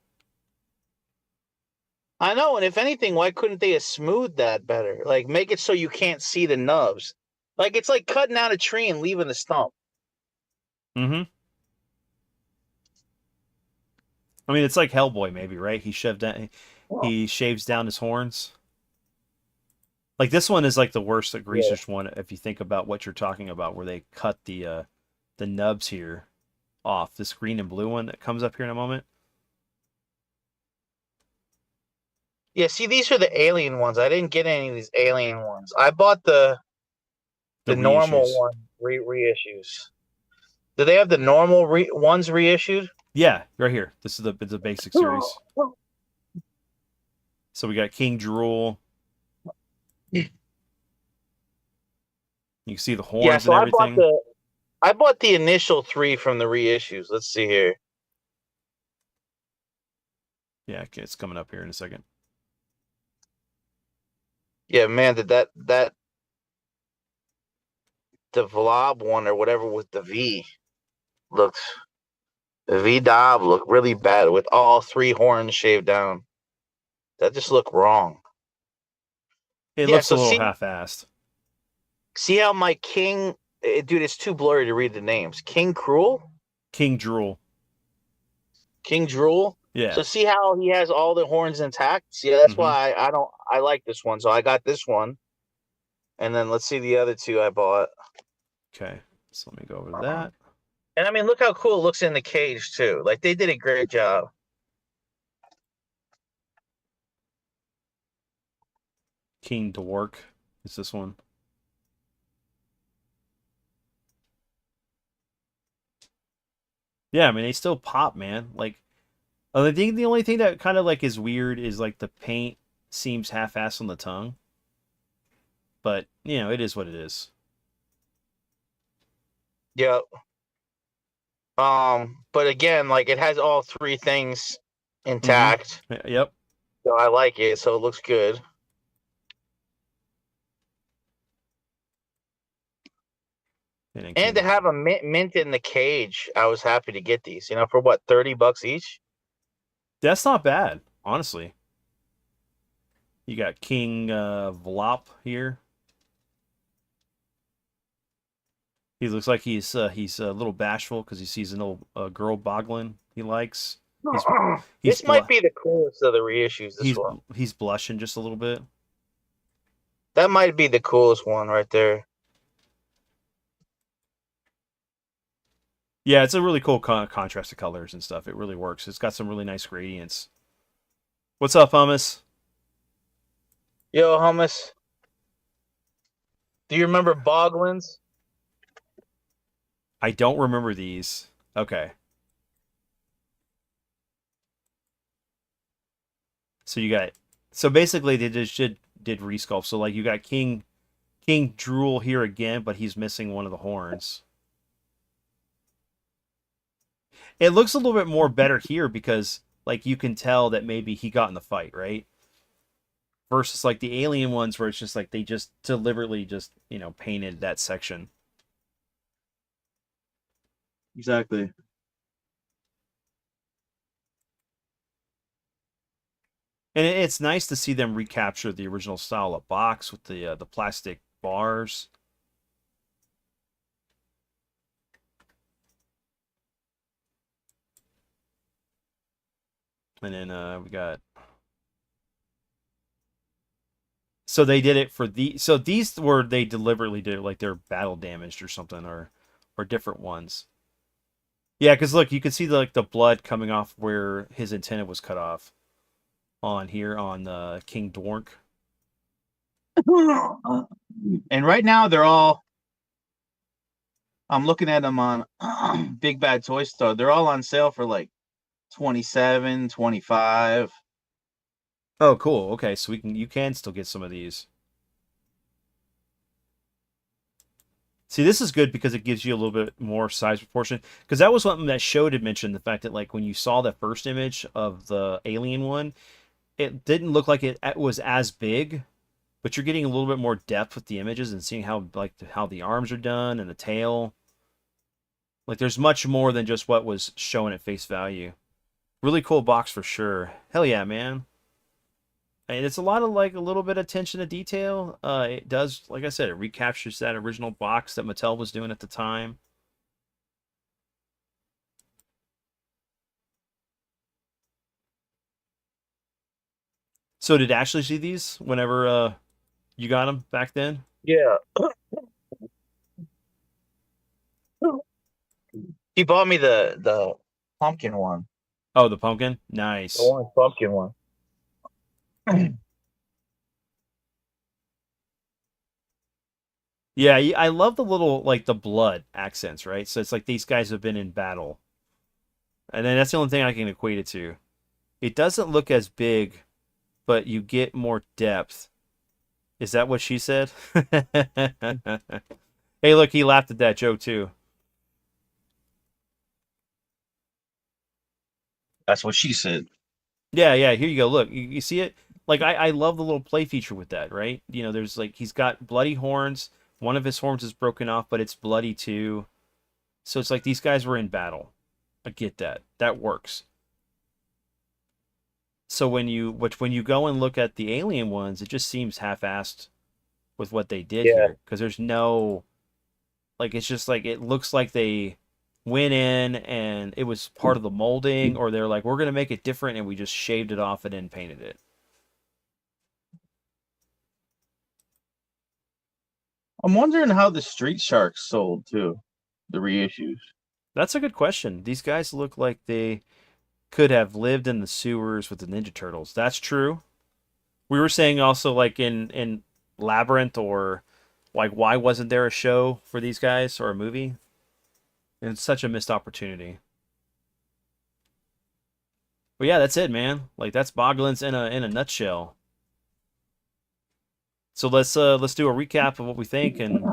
I know, and if anything, why couldn't they have smoothed that better? Like make it so you can't see the nubs. Like it's like cutting out a tree and leaving the stump. Mm-hmm. I mean, it's like Hellboy, maybe, right? He shaves down his horns. Like this one is like the worst, the Yeah. greasiest one if you think about what you're talking about, where they cut the nubs here off. This green and blue one that comes up here in a moment. Yeah, see, these are the alien ones. I didn't get any of these alien ones. I bought the normal reissues. one reissues. Do they have the normal ones reissued? Yeah, right here. This is the basic series. So we got King Drool. You can see the horns Yeah, so and everything. I bought the initial 3 from the reissues. Let's see here. Yeah, okay, it's coming up here in a second. Yeah, man, did that the Vlob one or whatever with the V looked the V Dob looked really bad with all 3 horns shaved down. That just looked wrong. It Yeah, looks a so little half-assed. see how my king, dude, it's too blurry to read the names. King Cruel? King Drool. King Drool? Yeah. So see how he has all the horns intact? See, that's Mhm. why I like this one. So I got this one. And then let's see the other 2 I bought. Okay, so let me go over to that. And I mean, look how cool it looks in the cage too. Like they did a great job. King Dwark is this one. Yeah, I mean they still pop, man. Like, I think the only thing that kind of like is weird is like the paint seems half-assed on the tongue. But you know, it is what it is. Yep. But again, like it has all 3 things intact. Yep. So I like it. So it looks good. And to have a mint in the cage, I was happy to get these. You know, for what, $30 each? That's not bad, honestly. You got King Vlop here. He looks like he's a little bashful because he sees an old girl Boglin he likes. This might be the coolest of the reissues. One. He's blushing just a little bit. That might be the coolest one right there. Yeah, it's a really cool contrast of colors and stuff. It really works. It's got some really nice gradients. What's up, Hummus? Yo, Hummus. Do you remember Boglins? I don't remember these. Okay. So you got, so basically they just did resculpt. So like you got King Drool here again, but he's missing one of the horns. It looks a little bit more better here because like you can tell that maybe he got in the fight, right? versus like the Alien ones where it's just like they just deliberately just painted that section. Exactly. And it's nice to see them recapture the original style of box with the plastic bars. And then we got. So they did it for the. So these were they deliberately did it like they're battle damaged or something or different ones. Yeah, because look, you can see the blood coming off where his antenna was cut off on here on King Dork. And right now they're all. I'm looking at them on Big Bad Toy Store. They're all on sale for like 27, 25. Oh, cool. Okay, so you can still get some of these. See, this is good because it gives you a little bit more size proportion. Because that was something that Show had mentioned, the fact that like when you saw that first image of the alien one, it didn't look like it was as big, but you're getting a little bit more depth with the images and seeing how the arms are done and the tail. Like there's much more than just what was shown at face value. Really cool box for sure. Hell yeah, man. And it's a lot of like a little bit of attention to detail. It does, like I said, it recaptures that original box that Mattel was doing at the time. So did Ashley see these whenever you got them back then? Yeah. He bought me the pumpkin one. Oh, the pumpkin? The Nice. orange pumpkin one. Yeah, I love the little like the blood accents, right? So it's like these guys have been in battle. And then that's the only thing I can equate it to. It doesn't look as big, but you get more depth. Is that what she said? Hey, look, he laughed at that joke too. That's what she said. Yeah, yeah, here you go. Look, you see it? Like I love the little play feature with that, right? There's like he's got bloody horns. One of his horns is broken off, but it's bloody too. So it's like these guys were in battle. I get that. That works. So when you go and look at the alien ones, it just seems half-assed with what they did Yeah. here because there's no like it's just like it looks like they went in and it was part of the molding or they're like we're going to make it different and we just shaved it off and then painted it. I'm wondering how the Street Sharks sold too, the reissues. That's a good question. These guys look like they could have lived in the sewers with the Ninja Turtles. That's true. We were saying also like in Labyrinth or like why wasn't there a show for these guys or a movie? And it's such a missed opportunity. But yeah, that's it, man. Like that's Boglins in a nutshell. So let's do a recap of what we think and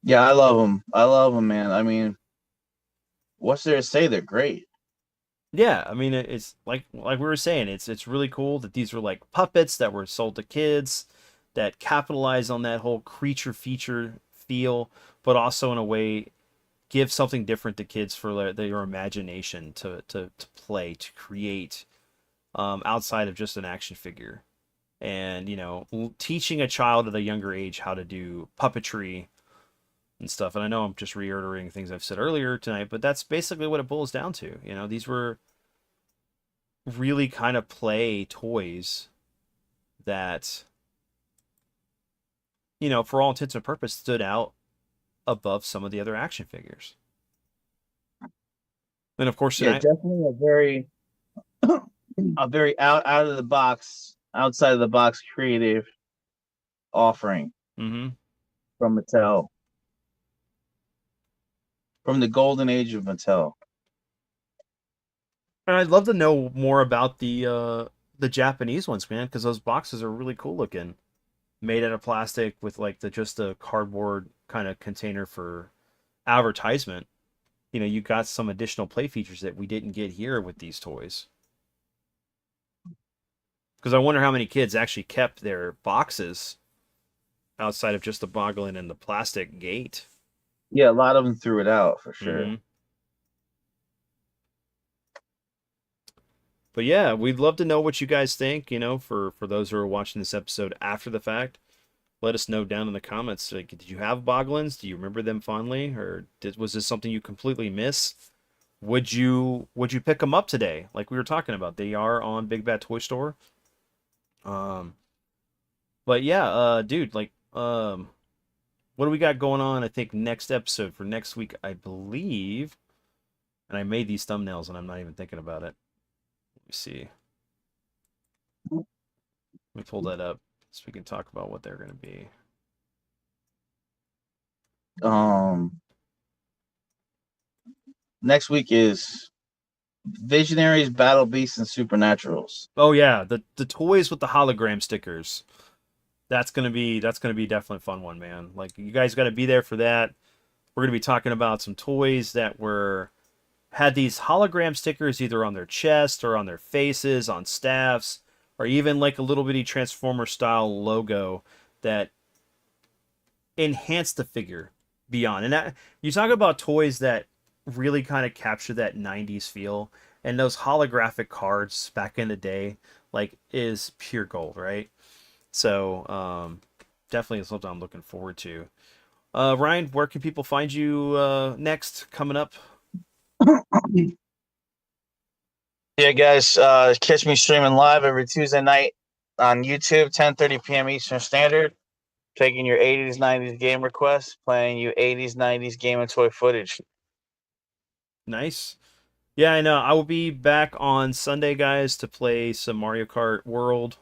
Yeah, I love them. I love them, man. I mean, what's there to say? They're great. yeah, I mean it's like we were saying, it's really cool that these were like puppets that were sold to kids that capitalize on that whole creature feature feel, but also in a way give something different to kids for their imagination to play, to create outside of just an action figure. And, teaching a child at a younger age how to do puppetry and stuff. And I know I'm just reiterating things I've said earlier tonight, but that's basically what it boils down to. These were really kind of play toys that, for all intents and purposes, stood out above some of the other action figures. And of course, Yeah, tonight, definitely a very out of the box, outside of the box creative offering mm-hmm. from Mattel, from the golden age of Mattel. And I'd love to know more about the Japanese ones, man, because those boxes are really cool looking. Made out of plastic with like just a cardboard kind of container for advertisement. You got some additional play features that we didn't get here with these toys. Because I wonder how many kids actually kept their boxes outside of just the Boglin and the plastic gate. Yeah, a lot of them threw it out for sure. Mhm. But yeah, we'd love to know what you guys think. For those who are watching this episode after the fact, let us know down in the comments. Like, did you have Boglins? Do you remember them fondly, or was this something you completely miss? Would you pick them up today? Like we were talking about, they are on Big Bad Toy Store. Um, but yeah, dude, like, what do we got going on? I think next episode for next week, I believe, and I made these thumbnails and I'm not even thinking about it. Let me see. Let me pull that up so we can talk about what they're going to be. Next week is Visionaries, Battle Beasts, and Supernaturals. Oh yeah, the toys with the hologram stickers. That's gonna be definitely a fun one, man. Like you guys got to be there for that. We're gonna be talking about some toys that had these hologram stickers either on their chest or on their faces, on staffs, or even like a little bitty Transformer style logo that enhanced the figure beyond. And you talk about toys that really kind of capture that 90s feel, and those holographic cards back in the day like is pure gold, right? So definitely something I'm looking forward to. Ryan, where can people find you next coming up? Yeah, guys, catch me streaming live every Tuesday night on YouTube, 10:30 p.m. Eastern Standard. Taking your 80s, 90s game requests, playing you 80s, 90s game and toy footage. Nice. Yeah, I know. I will be back on Sunday, guys, to play some Mario Kart World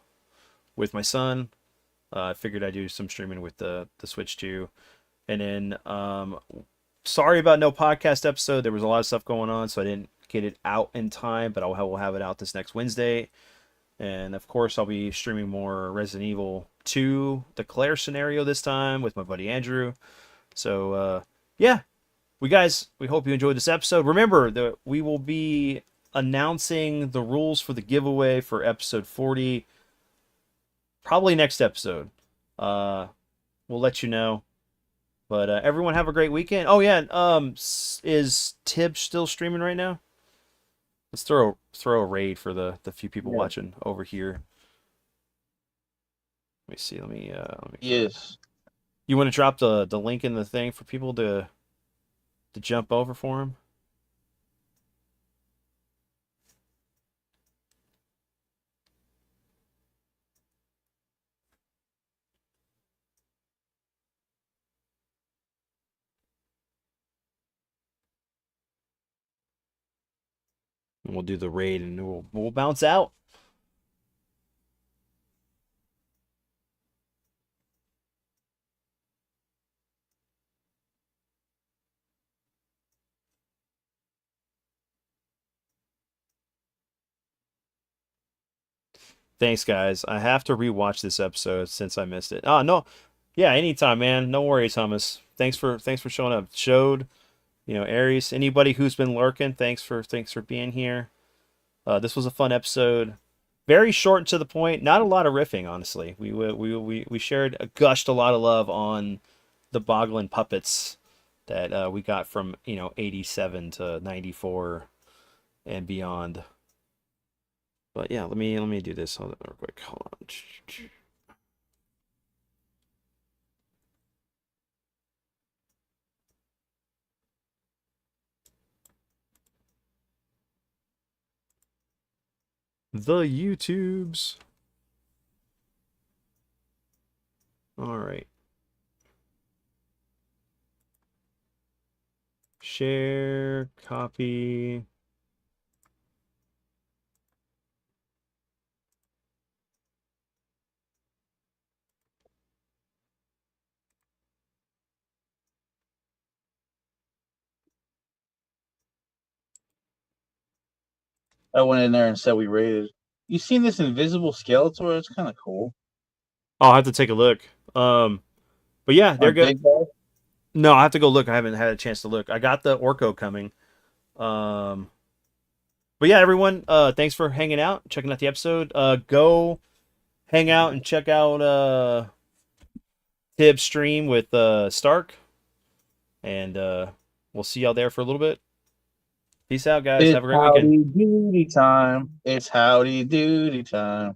with my son. I figured I'd do some streaming with the Switch too. And then, sorry about no podcast episode. There was a lot of stuff going on, so I didn't get it out in time, but we'll have it out this next Wednesday. And of course, I'll be streaming more Resident Evil 2, the Claire scenario this time with my buddy Andrew. So, yeah, we hope you enjoyed this episode. Remember that we will be announcing the rules for the giveaway for episode 40 probably next episode. We'll let you know. But everyone have a great weekend. Oh yeah, is Tib still streaming right now? Let's throw a raid for the few people watching over here. Let me see. Let me. Yes. You want to drop the link in the thing for people to jump over for him? And we'll do the raid and we'll bounce out. Thanks, guys. I have to rewatch this episode since I missed it. Oh no, yeah, anytime, man. No worries, Thomas. Thanks for showing up. Showed, Aries. Anybody who's been lurking, thanks for being here. This was a fun episode. Very short and to the point. Not a lot of riffing, honestly. We gushed a lot of love on the Boglin puppets that we got from 87 to 94 and beyond. But yeah, let me do this real quick. Hold on. The YouTubes. All right. Share, copy. I went in there and said we rated. You seen this invisible Skeletor? It's kind of cool. I'll have to take a look. But yeah, they're good. No, I have to go look. I haven't had a chance to look. I got the Orko coming. But yeah, everyone, thanks for hanging out, checking out the episode. Go hang out and check out Tibb's stream with Stark, and we'll see y'all there for a little bit. Peace out, guys. It's Have a great weekend. howdy doody time. It's howdy doody time.